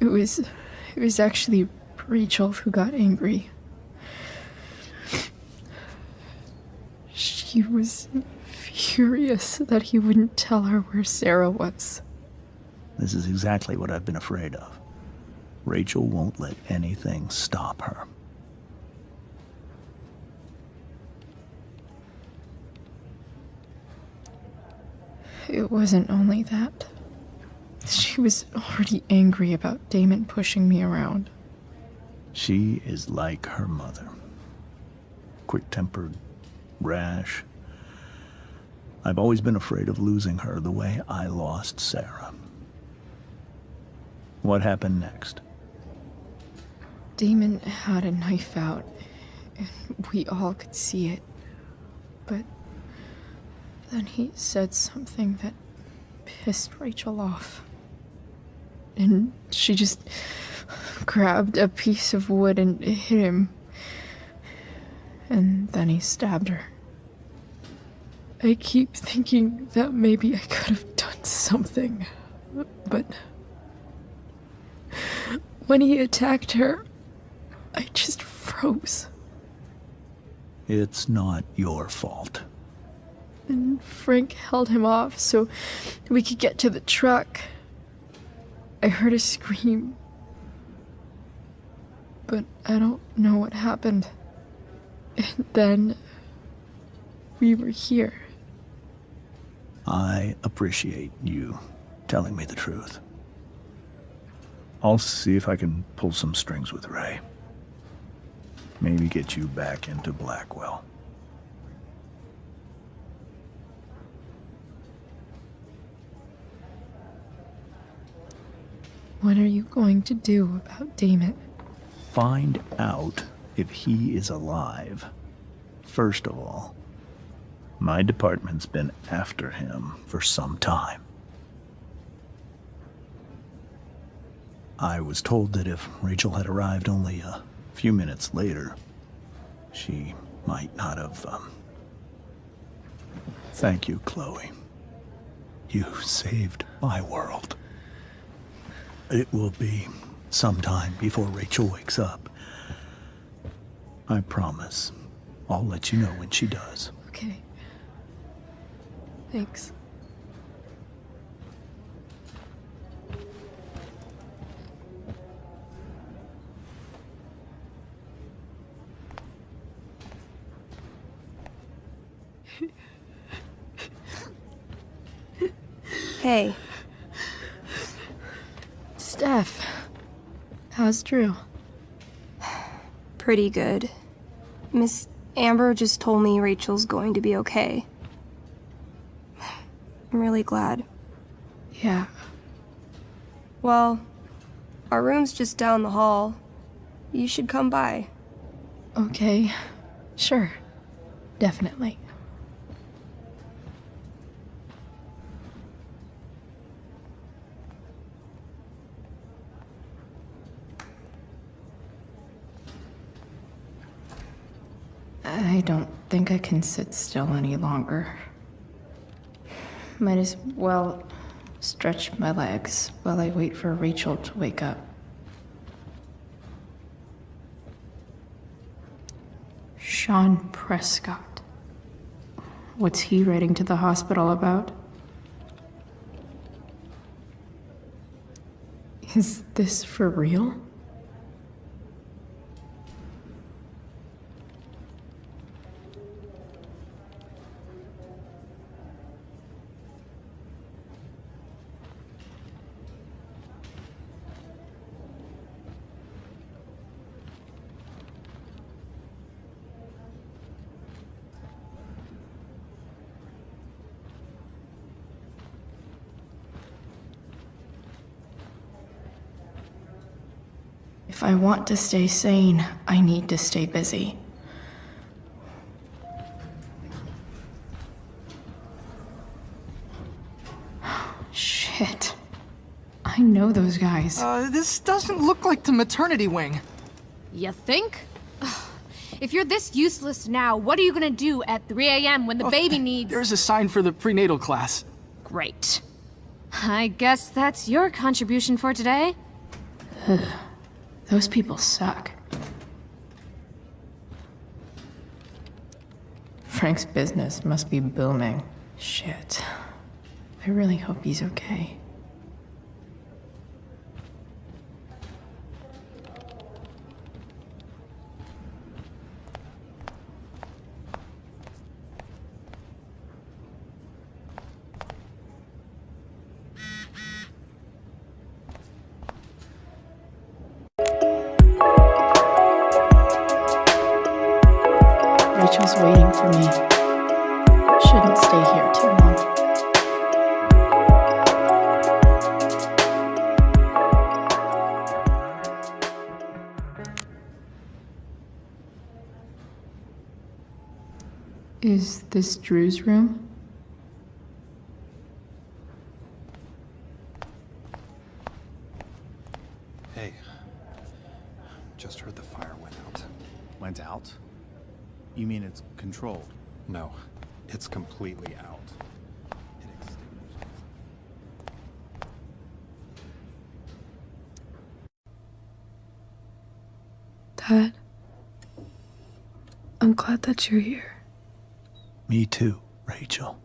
It was actually Rachel who got angry. She was furious that he wouldn't tell her where Sarah was. This is exactly what I've been afraid of. Rachel won't let anything stop her. It wasn't only that. She was already angry about Damon pushing me around. She is like her mother. Quick-tempered, rash. I've always been afraid of losing her the way I lost Sarah. What happened next? Damon had a knife out, and we all could see it. But then he said something that pissed Rachel off. And she just grabbed a piece of wood and hit him. And then he stabbed her. I keep thinking that maybe I could have done something, but when he attacked her, I just froze. It's not your fault. And Frank held him off so we could get to the truck. I heard a scream, but I don't know what happened. And then we were here. I appreciate you telling me the truth. I'll see if I can pull some strings with Ray. Maybe get you back into Blackwell. What are you going to do about Damon? Find out if he is alive. First of all, my department's been after him for some time. I was told that if Rachel had arrived only a few minutes later, she might not have, Thank you, Chloe. You saved my world. It will be some time before Rachel wakes up. I promise. I'll let you know when she does. Okay. Thanks. Hey. Steph, how's Drew? Pretty good. Miss Amber just told me Rachel's going to be okay. I'm really glad. Yeah. Well, our room's just down the hall. You should come by. Okay. Sure. Definitely. I don't think I can sit still any longer. Might as well stretch my legs while I wait for Rachel to wake up. Sean Prescott. What's he writing to the hospital about? Is this for real? If I want to stay sane, I need to stay busy. Shit. I know those guys. This doesn't look like the maternity wing. You think? Ugh. If you're this useless now, what are you gonna do at 3 a.m. when the baby needs... There's a sign for the prenatal class. Great. I guess that's your contribution for today. Those people suck. Frank's business must be booming. Shit. I really hope he's okay. Rachel's waiting for me. Shouldn't stay here too long. Is this Drew's room? Hey. Just heard the fire went out. Went out? You mean it's controlled? No, it's completely out. Dad, I'm glad that you're here. Me too, Rachel.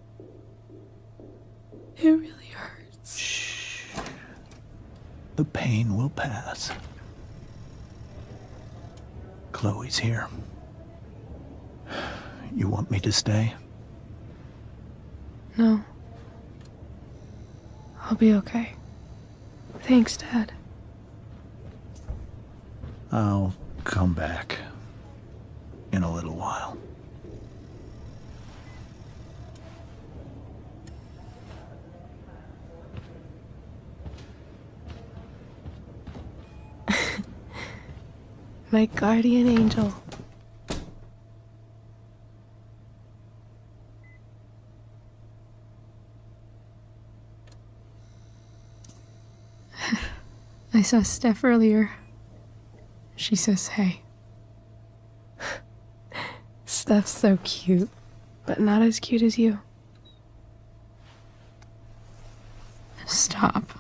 It really hurts. Shh. The pain will pass. Chloe's here. You want me to stay? No. I'll be okay. Thanks, Dad. I'll come back in a little while. My guardian angel. I saw Steph earlier. She says hey. Steph's so cute, but not as cute as you. Stop.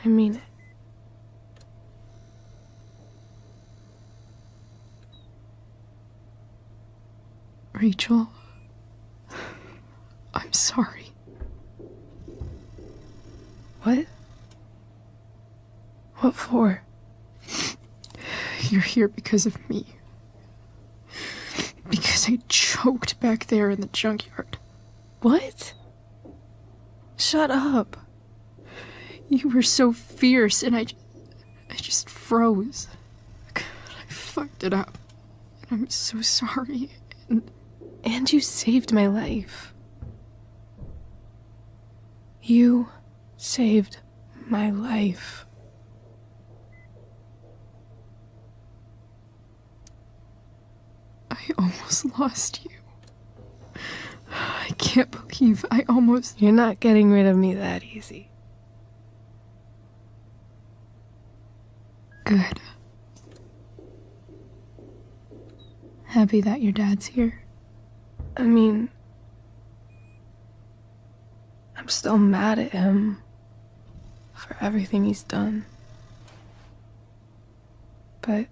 I mean it. Rachel, I'm sorry. What? What for? You're here because of me. Because I choked back there in the junkyard. What? Shut up. You were so fierce and I just froze. God, I fucked it up. I'm so sorry. And you saved my life. You saved my life. I almost lost you. I can't believe I almost... You're not getting rid of me that easy. Good. Happy that your dad's here. I mean, I'm still mad at him for everything he's done. But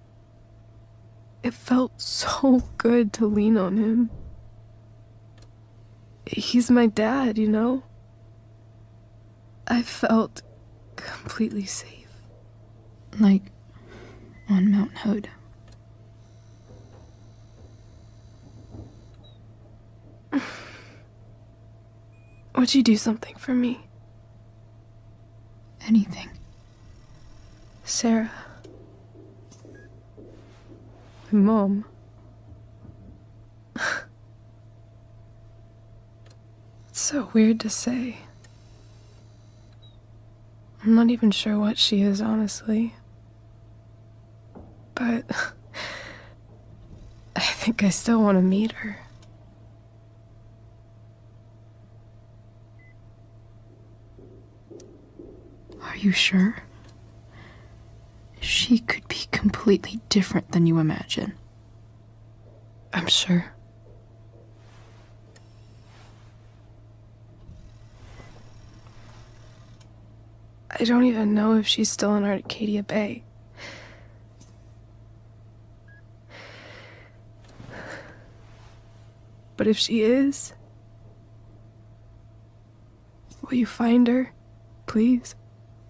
It felt so good to lean on him. He's my dad, you know? I felt completely safe. Like on Mount Hood. Would you do something for me? Anything. Sarah. My mom. It's so weird to say. I'm not even sure what she is, honestly. But I think I still want to meet her. Are you sure? She could be completely different than you imagine. I'm sure. I don't even know if she's still in Arcadia Bay. But if she is, will you find her, please?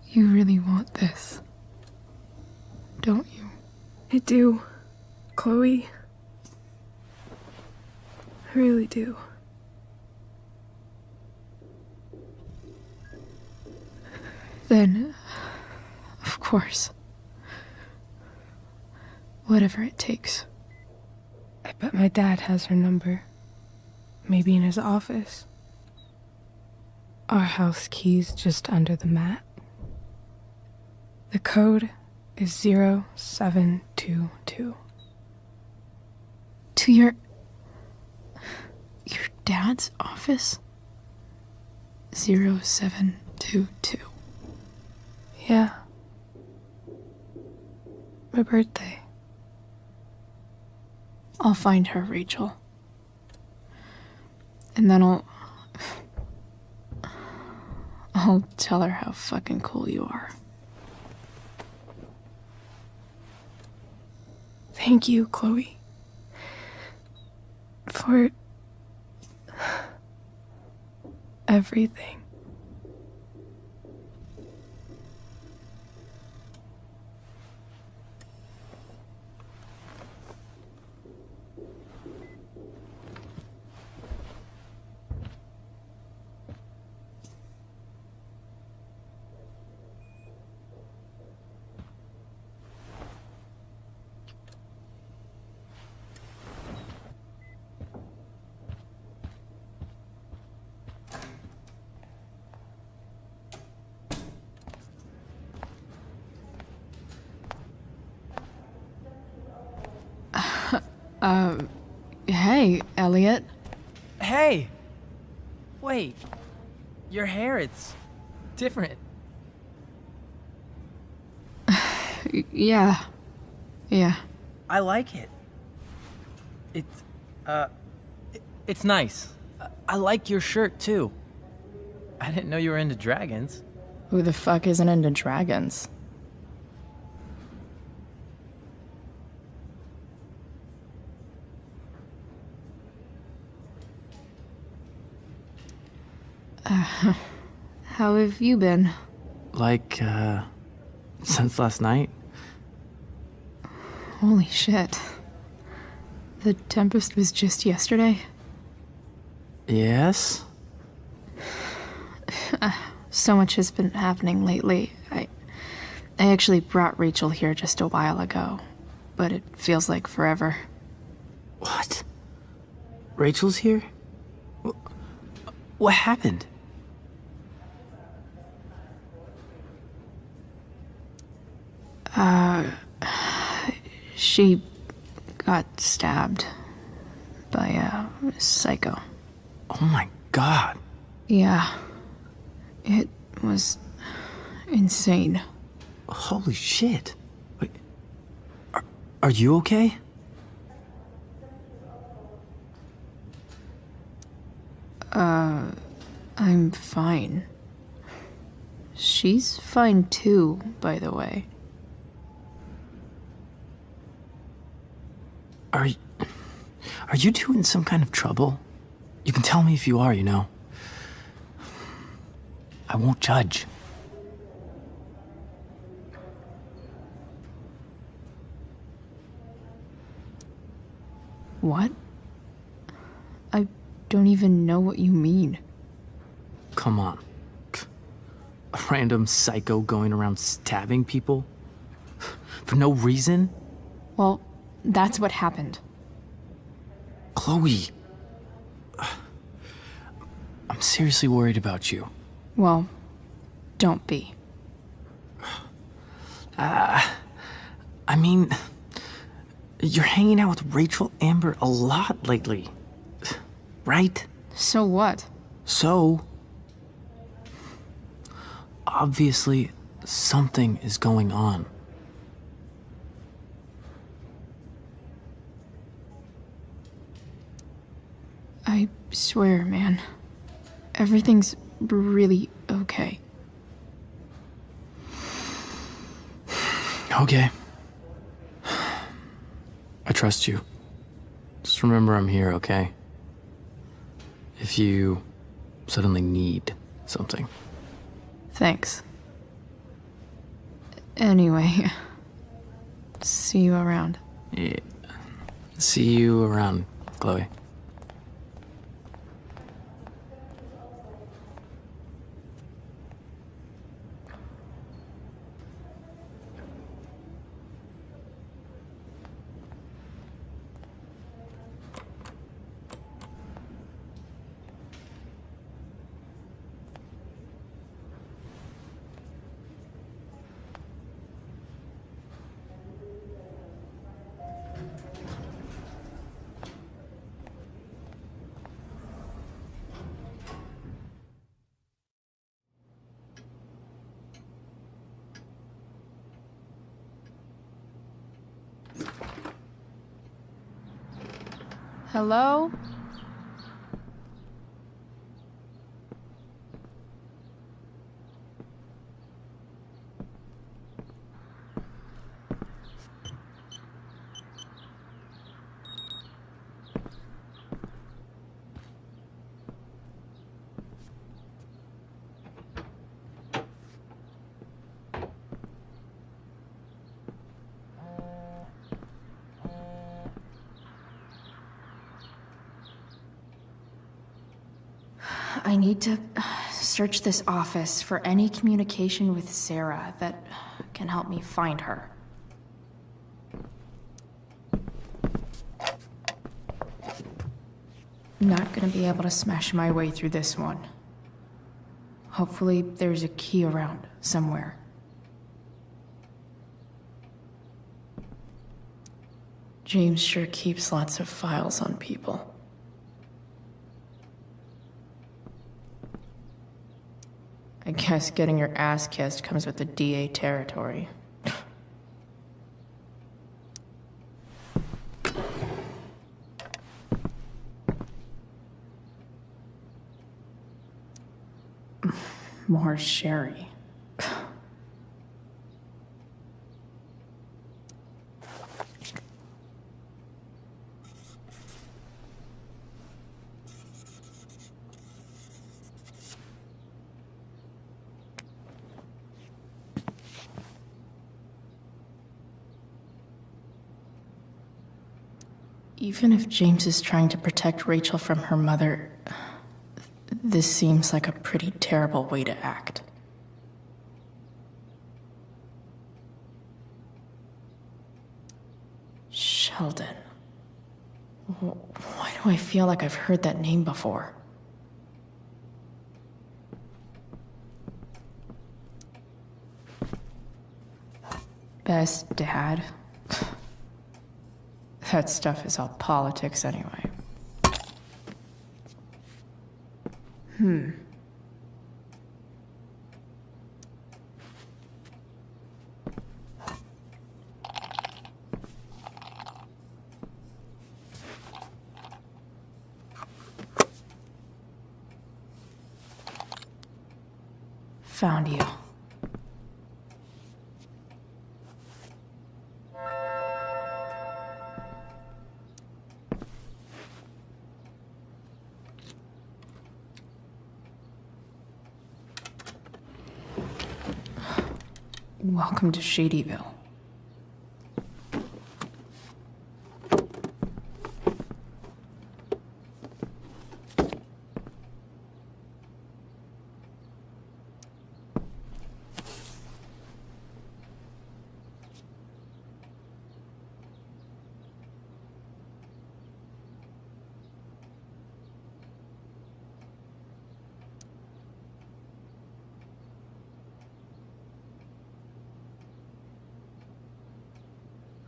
You really want this, don't you? I do, Chloe. I really do. Then, of course. Whatever it takes. I bet my dad has her number. Maybe in his office. Our house key's just under the mat. The code is 0722. To your dad's office? 0722. Yeah. My birthday. I'll find her, Rachel. And then I'll tell her how fucking cool you are. Thank you, Chloe. For everything. Hey, Elliot. Hey! Wait. Your hair, it's different. Yeah. I like it. It's nice. I like your shirt, too. I didn't know you were into dragons. Who the fuck isn't into dragons? How have you been? Like, since last night? Holy shit. The Tempest was just yesterday? Yes? So much has been happening lately. I actually brought Rachel here just a while ago, but it feels like forever. What? Rachel's here? What happened? She got stabbed by a psycho. Oh my god. Yeah. It was insane. Holy shit. Wait, are you okay? I'm fine. She's fine too, by the way. Are you two in some kind of trouble? You can tell me if you are, you know. I won't judge. What? I don't even know what you mean. Come on. A random psycho going around stabbing people? For no reason? Well, that's what happened. Chloe. I'm seriously worried about you. Well, don't be. I mean, you're hanging out with Rachel Amber a lot lately, right? So what? So, obviously, something is going on. I swear, man. Everything's really okay. Okay. I trust you. Just remember I'm here, okay? If you suddenly need something. Thanks. Anyway, see you around. Yeah. See you around, Chloe. Hello? I need to search this office for any communication with Sarah that can help me find her. Not gonna be able to smash my way through this one. Hopefully there's a key around somewhere. James sure keeps lots of files on people. I guess getting your ass kissed comes with the DA territory. More sherry. Even if James is trying to protect Rachel from her mother, this seems like a pretty terrible way to act. Sheldon. Why do I feel like I've heard that name before? Best dad? That stuff is all politics anyway. Found you. Welcome to Shadyville.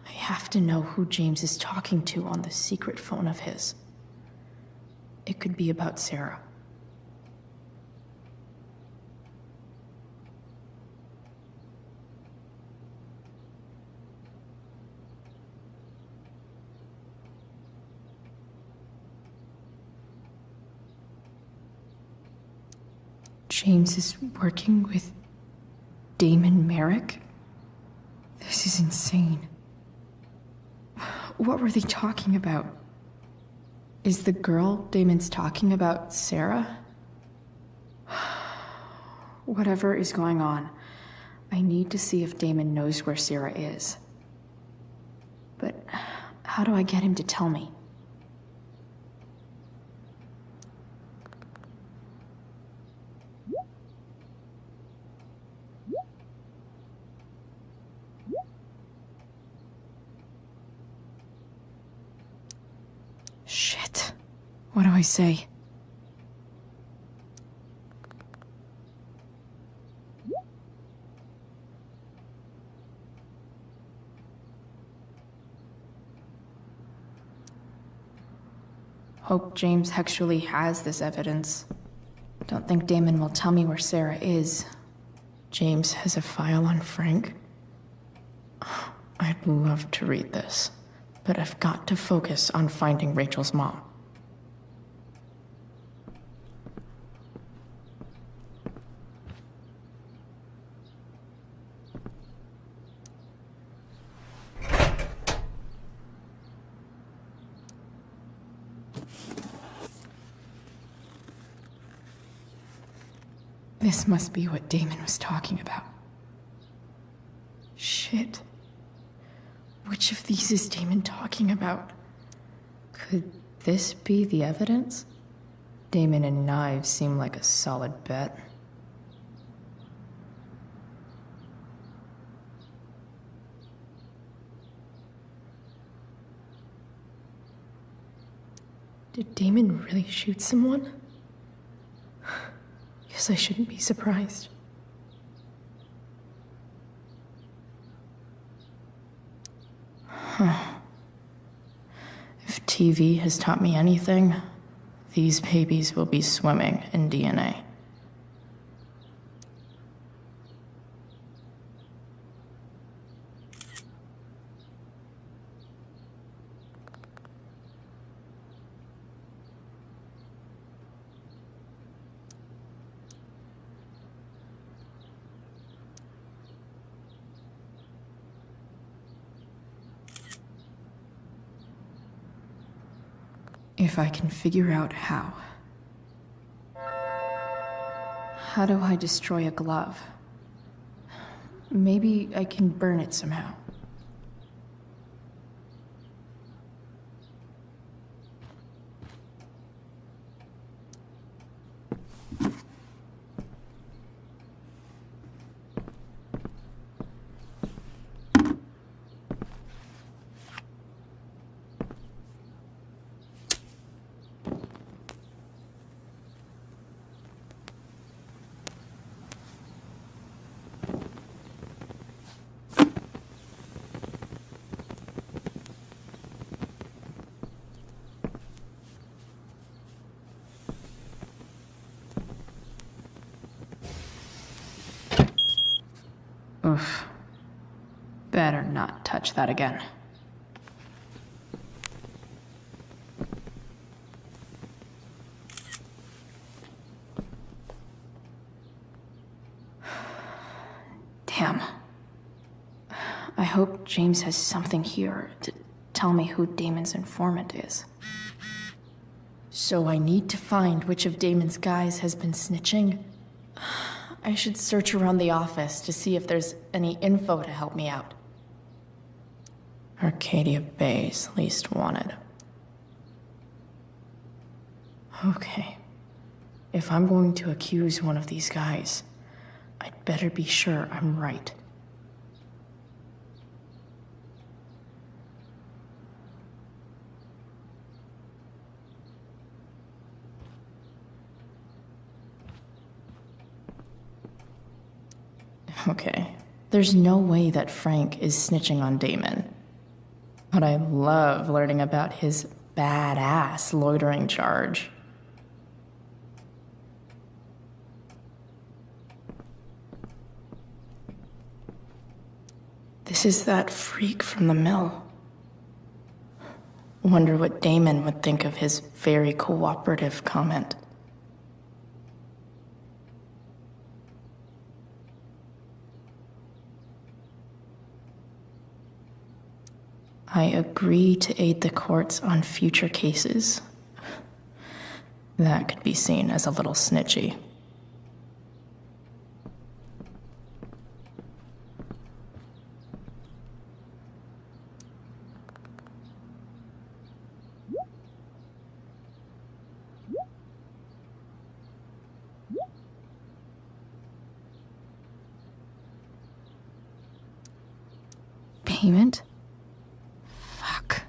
I have to know who James is talking to on the secret phone of his. It could be about Sarah. James is working with Damon Merrick? This is insane. What were they talking about? Is the girl Damon's talking about Sarah? Whatever is going on, I need to see if Damon knows where Sarah is. But how do I get him to tell me? Shit. What do I say? Hope James actually has this evidence. Don't think Damon will tell me where Sarah is. James has a file on Frank? I'd love to read this, but I've got to focus on finding Rachel's mom. This must be what Damon was talking about. Shit. Which of these is Damon talking about? Could this be the evidence? Damon and knives seem like a solid bet. Did Damon really shoot someone? Guess I shouldn't be surprised. Huh. If TV has taught me anything, these babies will be swimming in DNA. If I can figure out how. How do I destroy a glove? Maybe I can burn it somehow. Oof. Better not touch that again. Damn. I hope James has something here to tell me who Damon's informant is. So I need to find which of Damon's guys has been snitching. I should search around the office to see if there's any info to help me out. Arcadia Bay's least wanted. Okay. If I'm going to accuse one of these guys, I'd better be sure I'm right. Okay, there's no way that Frank is snitching on Damon. But I love learning about his badass loitering charge. This is that freak from the mill. Wonder what Damon would think of his very cooperative comment. I agree to aid the courts on future cases. That could be seen as a little snitchy. Payment? Fuck.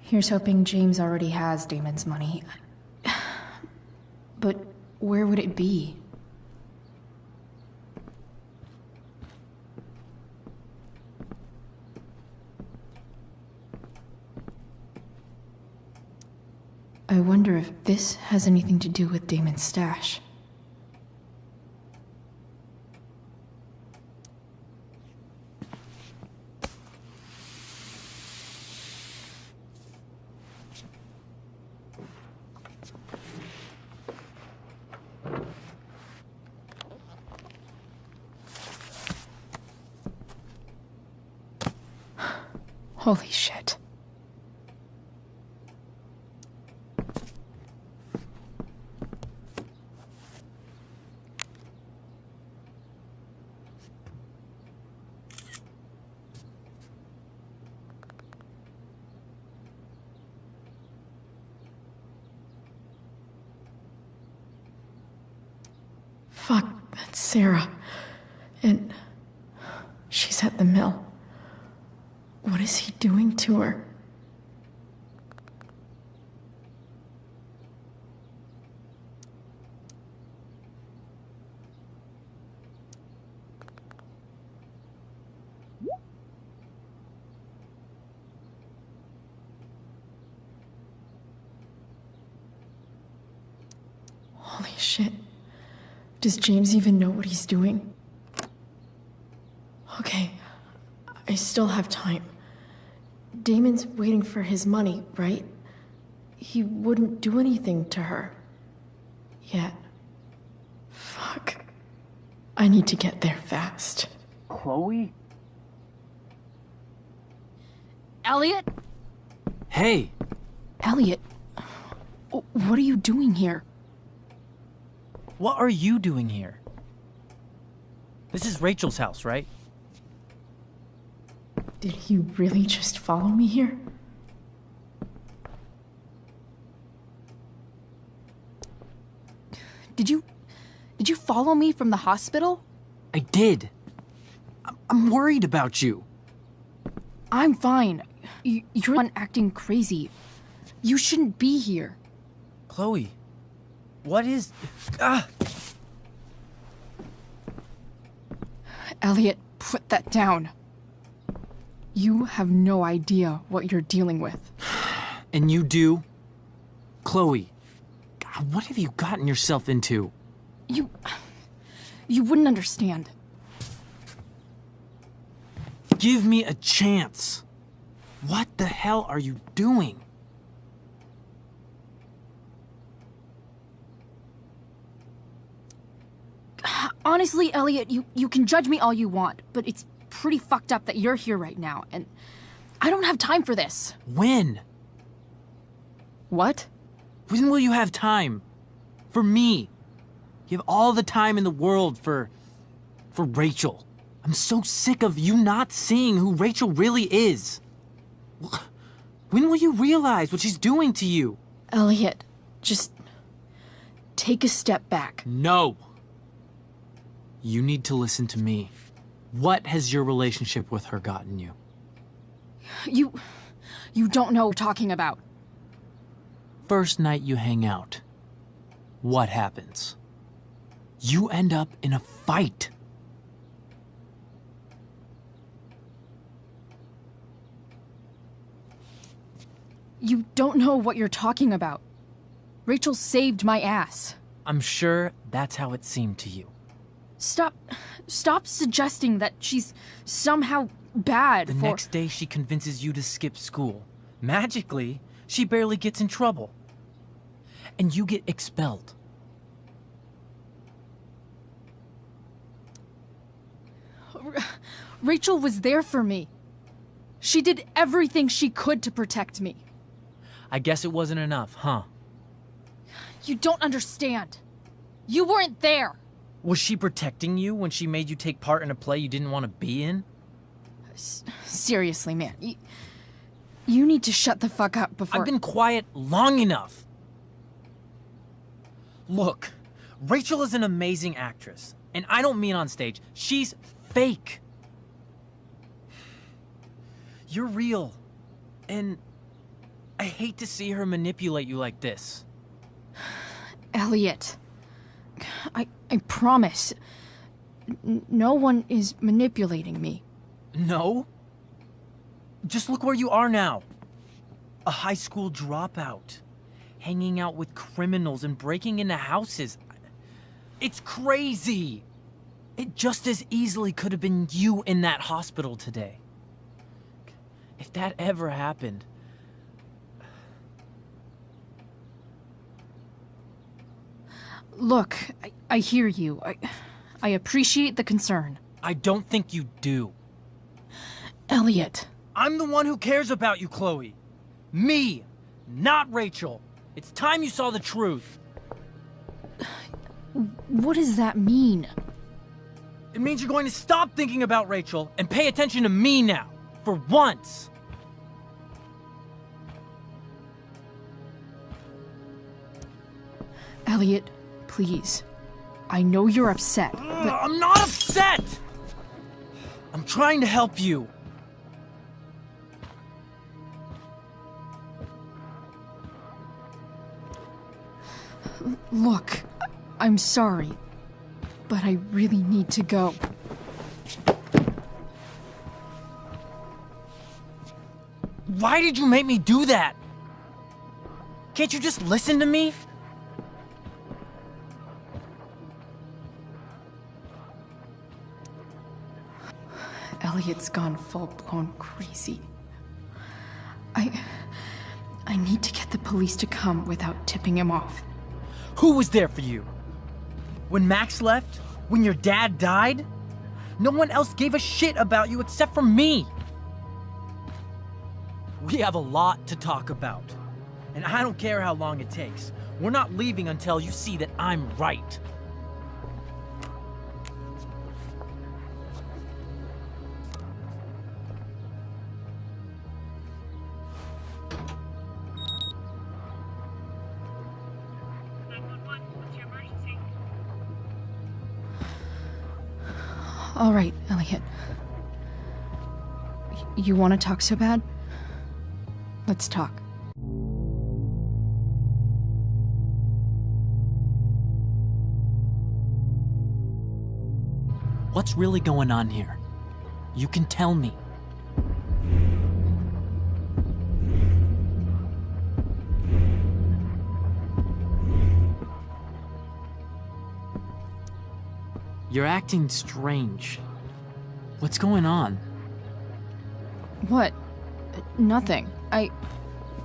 Here's hoping James already has Damon's money. But where would it be? I wonder if this has anything to do with Damon's stash. Holy shit. Fuck, that's Sarah. And she's at the mill. What is he doing to her? Holy shit. Does James even know what he's doing? Okay, I still have time. Damon's waiting for his money, right? He wouldn't do anything to her. Yet. Fuck. I need to get there fast. Chloe? Elliot? Hey! Elliot, what are you doing here? What are you doing here? This is Rachel's house, right? Did he really just follow me here? Did you follow me from the hospital? I did. I'm worried about you. I'm fine. You're the one acting crazy. You shouldn't be here. Chloe, what is... Ah! Elliot, put that down. You have no idea what you're dealing with. And you do? Chloe, God, what have you gotten yourself into? You wouldn't understand. Give me a chance. What the hell are you doing? Honestly, Elliot, you can judge me all you want, but it's pretty fucked up that you're here right now, and I don't have time for this. When? What? When will you have time? For me. You have all the time in the world for Rachel. I'm so sick of you not seeing who Rachel really is. When will you realize what she's doing to you? Elliot, just take a step back. No. You need to listen to me. What has your relationship with her gotten you? You don't know what we're talking about. First night you hang out, what happens? You end up in a fight. You don't know what you're talking about. Rachel saved my ass. I'm sure that's how it seemed to you. Stop suggesting that she's somehow bad The next day she convinces you to skip school. Magically, she barely gets in trouble. And you get expelled. Rachel was there for me. She did everything she could to protect me. I guess it wasn't enough, huh? You don't understand. You weren't there. Was she protecting you when she made you take part in a play you didn't want to be in? Seriously, man. You need to shut the fuck up before— I've been quiet long enough. Look, Rachel is an amazing actress. And I don't mean on stage. She's fake. You're real. And I hate to see her manipulate you like this. Elliot, I promise, no one is manipulating me. No? Just look where you are now. A high school dropout. Hanging out with criminals and breaking into houses. It's crazy. It just as easily could have been you in that hospital today. If that ever happened... Look, I hear you. I appreciate the concern. I don't think you do. Elliot. I'm the one who cares about you, Chloe. Me, not Rachel. It's time you saw the truth. What does that mean? It means you're going to stop thinking about Rachel and pay attention to me now. For once. Elliot, please. I know you're upset, but— I'm not upset! I'm trying to help you. Look, I'm sorry, but I really need to go. Why did you make me do that? Can't you just listen to me? Elliot's gone full-blown crazy. I need to get the police to come without tipping him off. Who was there for you? When Max left? When your dad died? No one else gave a shit about you except for me. We have a lot to talk about. And I don't care how long it takes. We're not leaving until you see that I'm right. All right, Elliot. You want to talk so bad? Let's talk. What's really going on here? You can tell me. You're acting strange. What's going on? What? Nothing.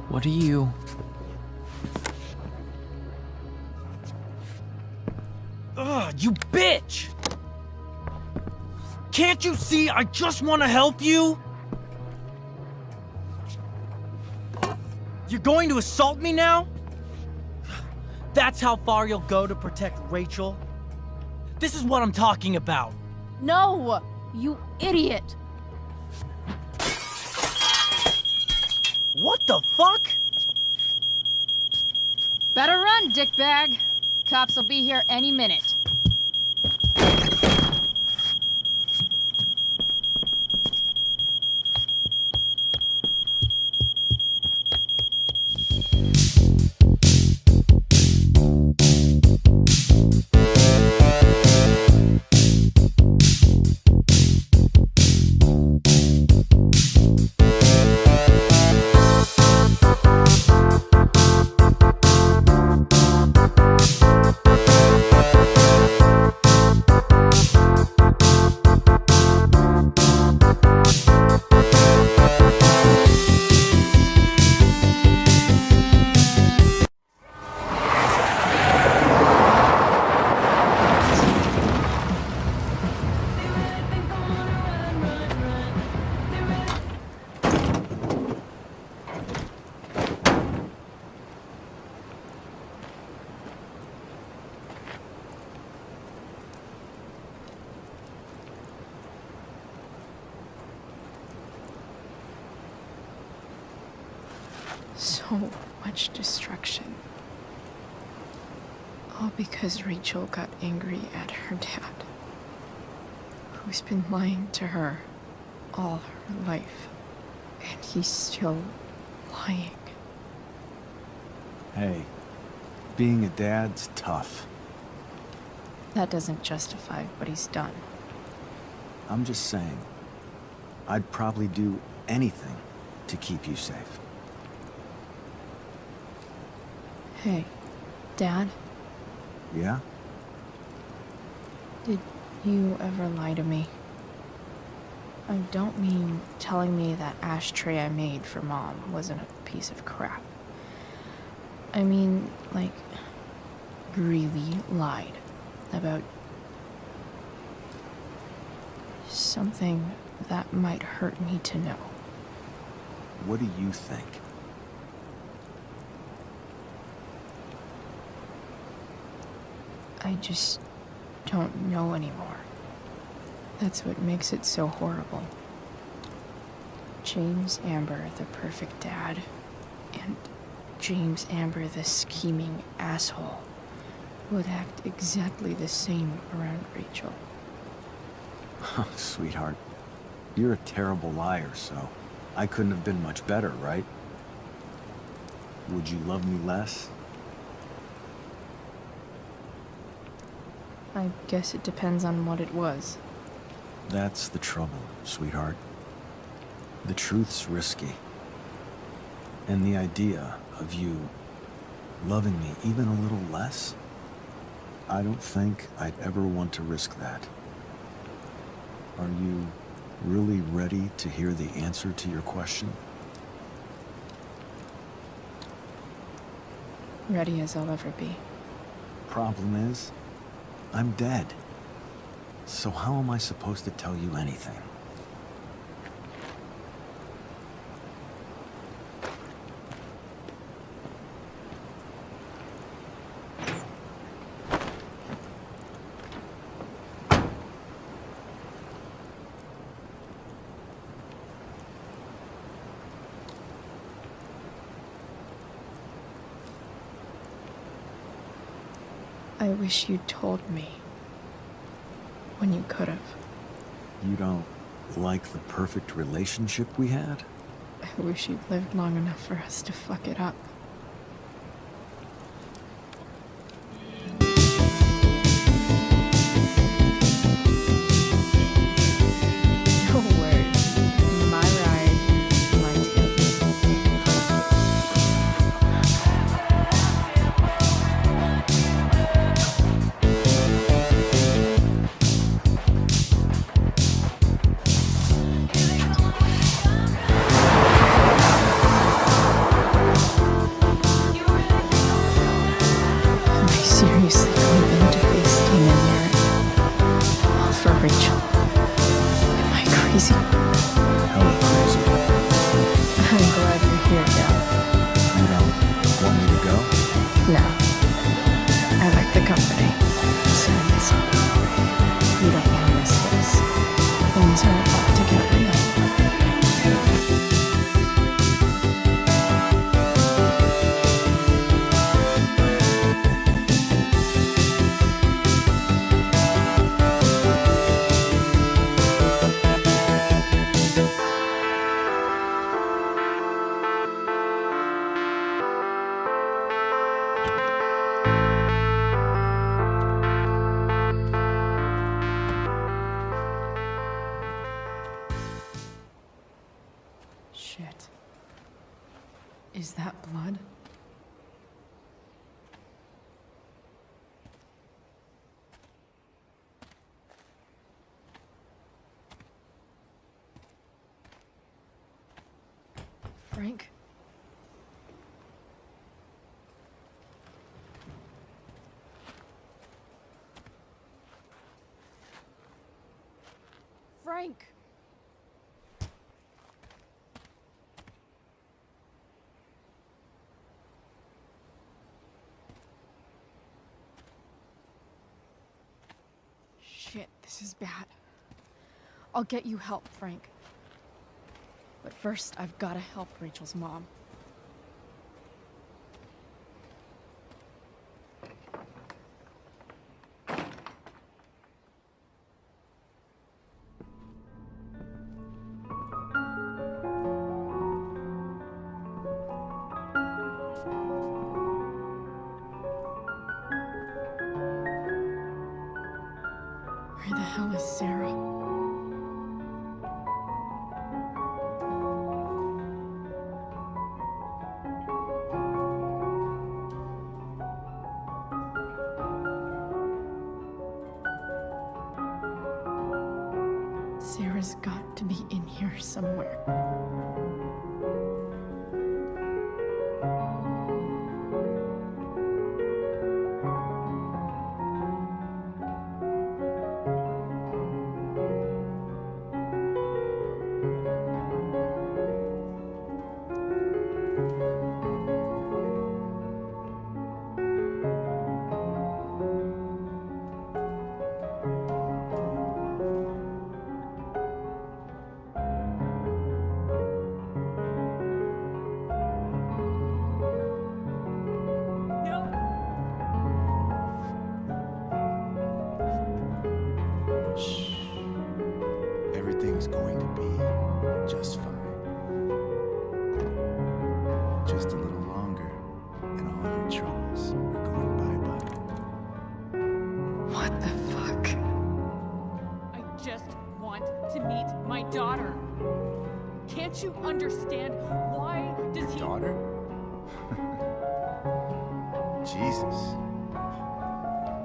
What are you... Ugh, you bitch! Can't you see I just want to help you? You're going to assault me now? That's how far you'll go to protect Rachel? This is what I'm talking about. No! You idiot! What the fuck? Better run, dickbag. Cops will be here any minute. So much destruction. All because Rachel got angry at her dad, who's been lying to her all her life. And he's still lying. Hey, being a dad's tough. That doesn't justify what he's done. I'm just saying, I'd probably do anything to keep you safe. Hey, Dad, Yeah? did you ever lie to me? I don't mean telling me that ashtray I made for Mom wasn't a piece of crap. I mean, like, really lied about something that might hurt me to know. What do you think? I just don't know anymore. That's what makes it so horrible. James Amber, the perfect dad, and James Amber, the scheming asshole, would act exactly the same around Rachel. Sweetheart, you're a terrible liar, so I couldn't have been much better, right? Would you love me less? I guess it depends on what it was. That's the trouble, sweetheart. The truth's risky. And the idea of you loving me even a little less, I don't think I'd ever want to risk that. Are you really ready to hear the answer to your question? Ready as I'll ever be. Problem is, I'm dead. So how am I supposed to tell you anything? I wish you'd told me when you could have. You don't like the perfect relationship we had? I wish you'd lived long enough for us to fuck it up. No worries. My ride, my tip. Is that blood? Frank? Frank! Shit, this is bad. I'll get you help, Frank. But first, I've gotta help Rachel's mom. Where the hell is Sarah? Sarah's got to be in here somewhere. Everything's going to be just fine. Just a little longer, and all your troubles are going bye-bye. What the fuck? I just want to meet my daughter. Can't you understand? Why does he... Daughter? Jesus.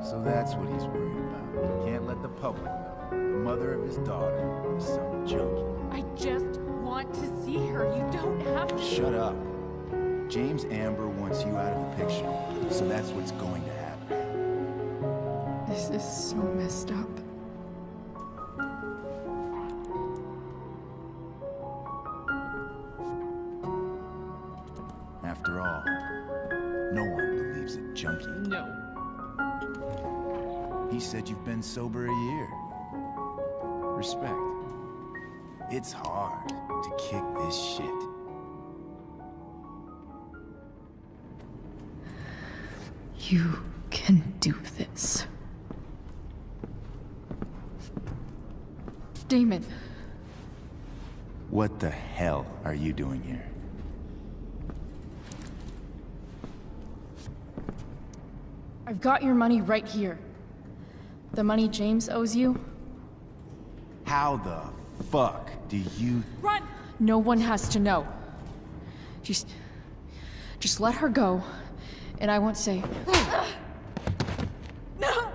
So that's what he's worried about. Can't let the public know. The mother of his daughter is some junkie. I just want to see her. You don't have to... Shut up. James Amber wants you out of the picture, so that's what's going to happen. This is so messed up. After all, no one believes a junkie. No. He said you've been sober a year. Respect. It's hard to kick this shit. You can do this. Damon. What the hell are you doing here? I've got your money right here. The money James owes you. How the fuck do you... Run! No one has to know. Just let her go, and I won't say... No!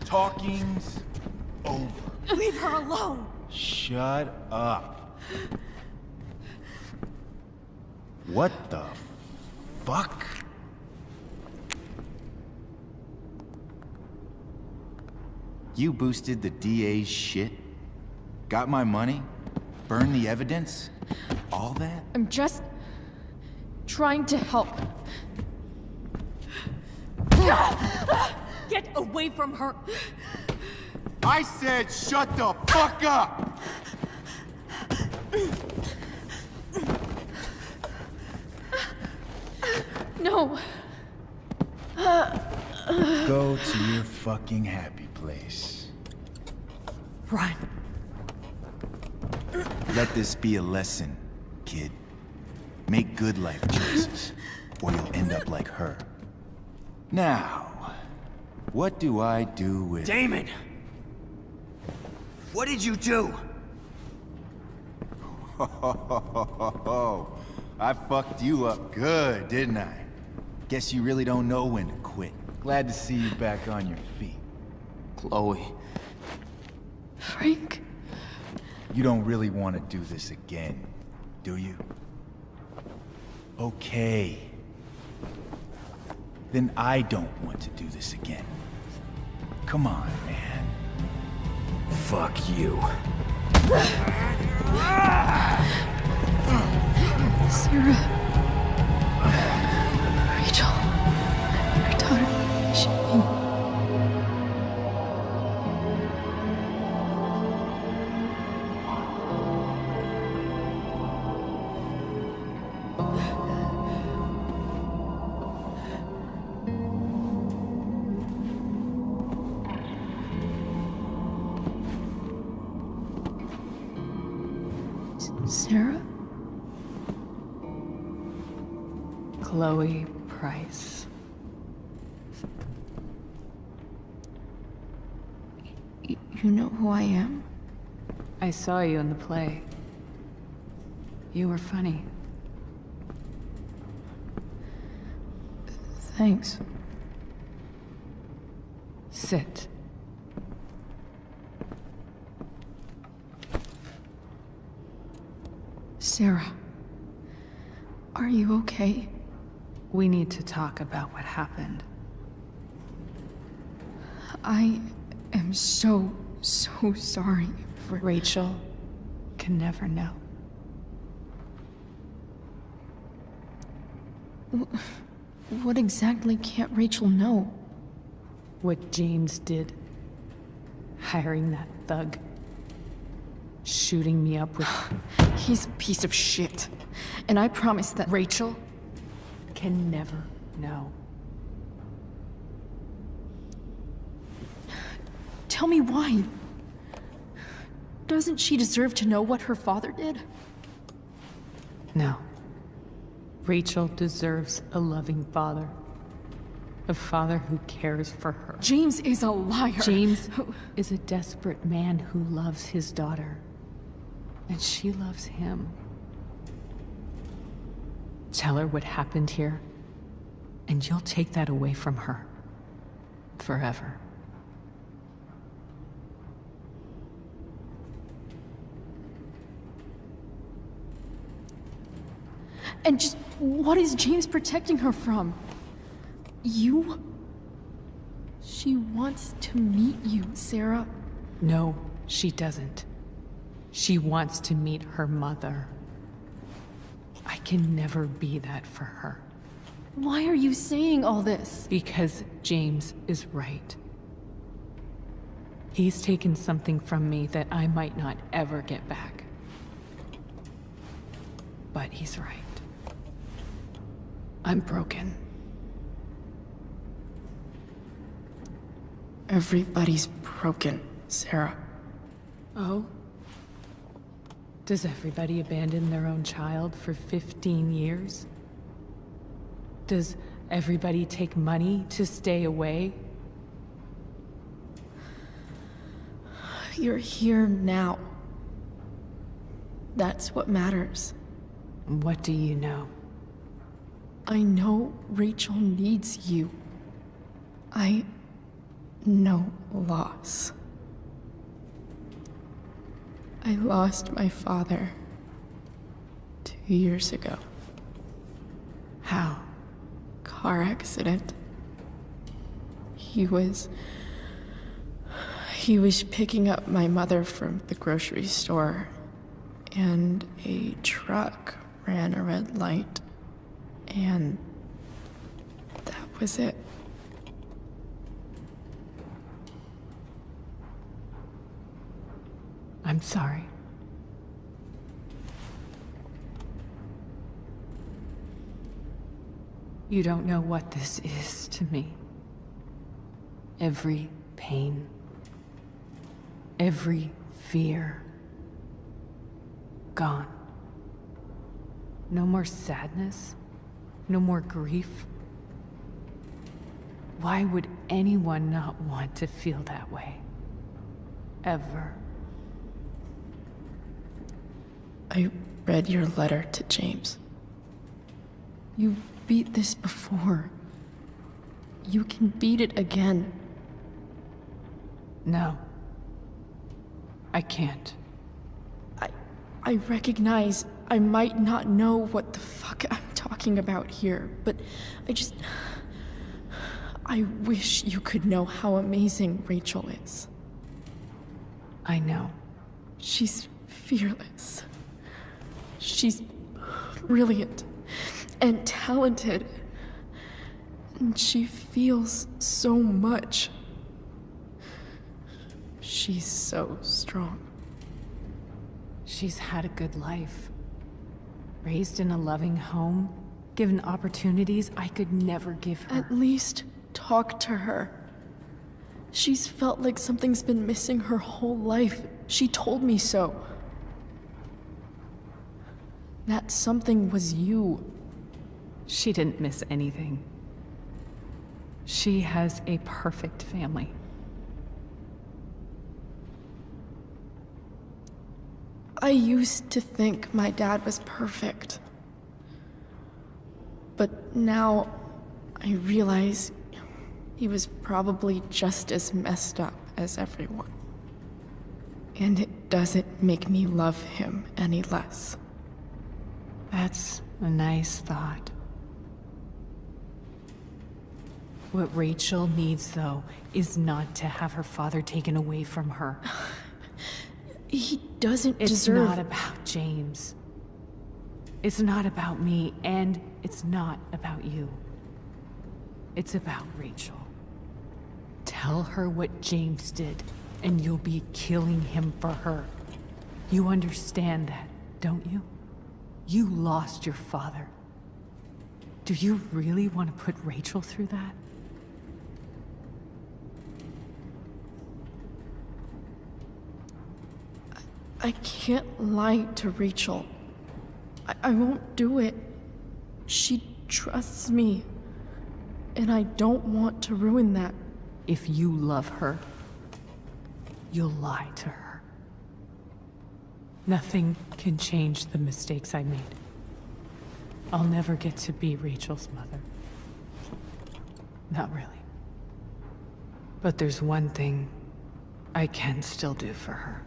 Talking's over. Leave her alone! Shut up. What the fuck? You boosted the DA's shit? Got my money? Burned the evidence? All that? I'm just trying to help. Get away from her! I said shut the fuck up! No. Go to your fucking happy place. Run. Let this be a lesson, kid. Make good life choices, or you'll end up like her. Now, what do I do with... Damon! What did you do? I fucked you up good, didn't I? Guess you really don't know when to quit. Glad to see you back on your feet. Chloe. Frank? You don't really want to do this again, do you? Okay. Then I don't want to do this again. Come on, man. Fuck you. Sarah. Rachel. Your daughter, she... Sarah? Chloe Price. You know who I am? I saw you in the play. You were funny. Thanks. Sit. Sarah, are you okay? We need to talk about what happened. I am so sorry for... Rachel can never know. What exactly can't Rachel know? What James did. Hiring that thug. Shooting me up with... He's a piece of shit. And I promise that... Rachel can never know. Tell me why. Doesn't she deserve to know what her father did? No. Rachel deserves a loving father. A father who cares for her. James is a liar. James is a desperate man who loves his daughter. And she loves him. Tell her what happened here, and you'll take that away from her. Forever. And just what is James protecting her from? You? She wants to meet you, Sarah. No, she doesn't. She wants to meet her mother. I can never be that for her. Why are you saying all this? Because James is right. He's taken something from me that I might not ever get back. But he's right. I'm broken. Everybody's broken, Sarah. Oh? Does everybody abandon their own child for 15 years? Does everybody take money to stay away? You're here now. That's what matters. What do you know? I know Rachel needs you. I know loss. I lost my father 2 years ago. How? Car accident. He was picking up my mother from the grocery store, and a truck ran a red light, and that was it. I'm sorry. You don't know what this is to me. Every pain, every fear, gone. No more sadness, no more grief. Why would anyone not want to feel that way? Ever. I read your letter to James. You beat this before. You can beat it again. No. I can't. I recognize I might not know what the fuck I'm talking about here, but I wish you could know how amazing Rachel is. I know. She's fearless. She's brilliant and talented. And she feels so much. She's so strong. She's had a good life. Raised in a loving home, given opportunities I could never give her. At least talk to her. She's felt like something's been missing her whole life. She told me so. That something was you. She didn't miss anything. She has a perfect family. I used to think my dad was perfect. But now I realize he was probably just as messed up as everyone. And it doesn't make me love him any less. That's a nice thought. What Rachel needs, though, is not to have her father taken away from her. He doesn't It's deserve... not about James. It's not about me, and it's not about you. It's about Rachel. Tell her what James did, and you'll be killing him for her. You understand that, don't you? You lost your father. Do you really want to put Rachel through that? I can't lie to Rachel. I won't do it. She trusts me. And I don't want to ruin that. If you love her, you'll lie to her. Nothing can change the mistakes I made. I'll never get to be Rachel's mother. Not really. But there's one thing I can still do for her.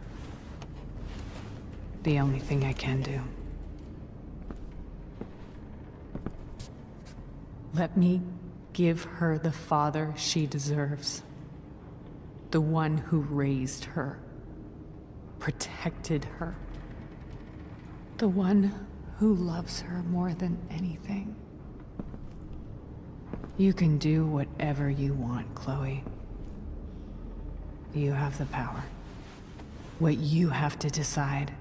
The only thing I can do. Let me give her the father she deserves. The one who raised her, protected her. The one who loves her more than anything. You can do whatever you want, Chloe. You have the power. What you have to decide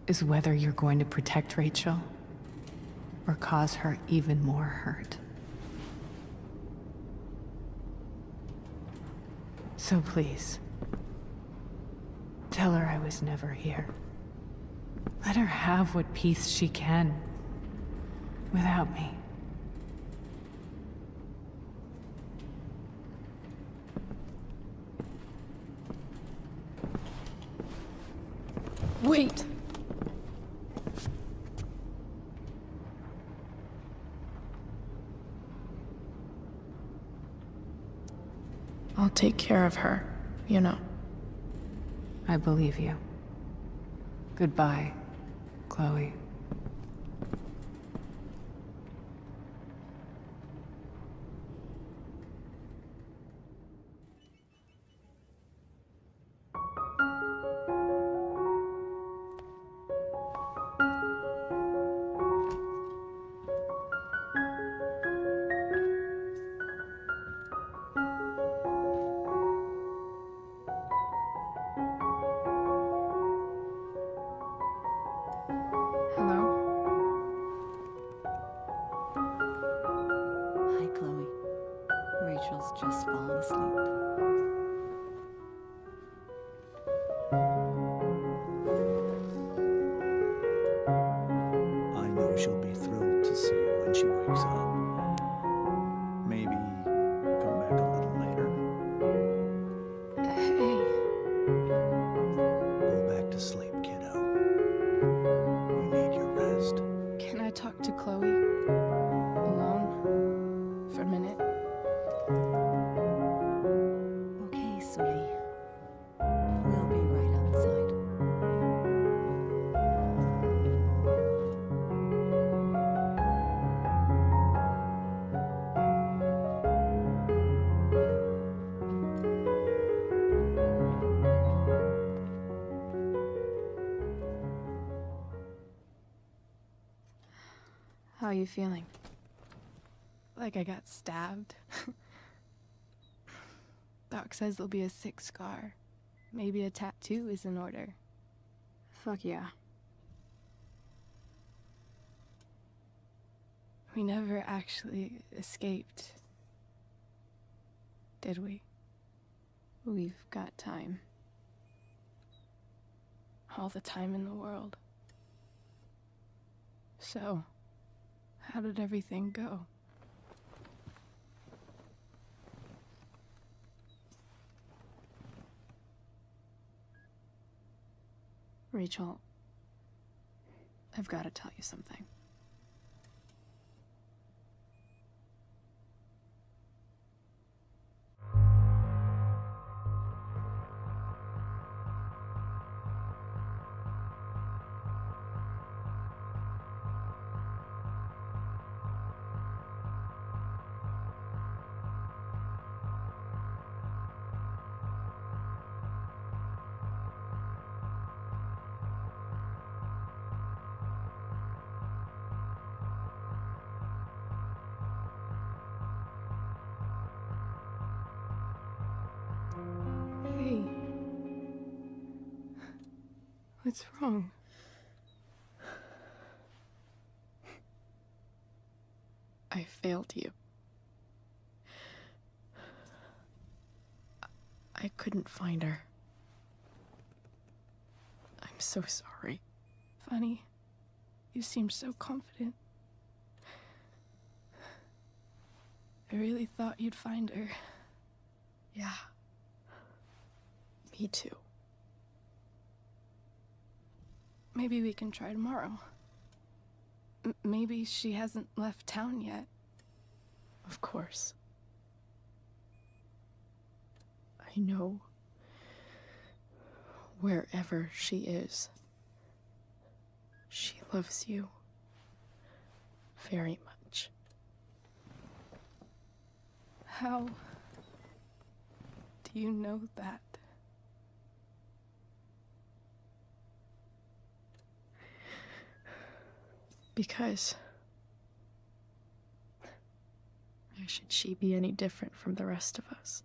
is whether you're going to protect Rachel or cause her even more hurt. So please, tell her I was never here. Let her have what peace she can without me. Wait! I'll take care of her, you know. I believe you. Goodbye, Chloe. Hi, Chloe. Rachel's just fallen asleep. I know she'll be thrilled to see you when she wakes up. Maybe come back a little later. Hey. Go back to sleep, kiddo. You need your rest. Can I talk to Chloe? How are you feeling? Like I got stabbed. Doc says there'll be a sick scar. Maybe a tattoo is in order. Fuck yeah. We never actually escaped, did we? We've got time. All the time in the world. So, how did everything go? Rachel, I've got to tell you something. Hey. What's wrong? I failed you. I couldn't find her. I'm so sorry. Funny. You seem so confident. I really thought you'd find her. Yeah. Me too. Maybe we can try tomorrow. Maybe she hasn't left town yet. Of course. I know wherever she is, she loves you very much. How do you know that? Because why should she be any different from the rest of us?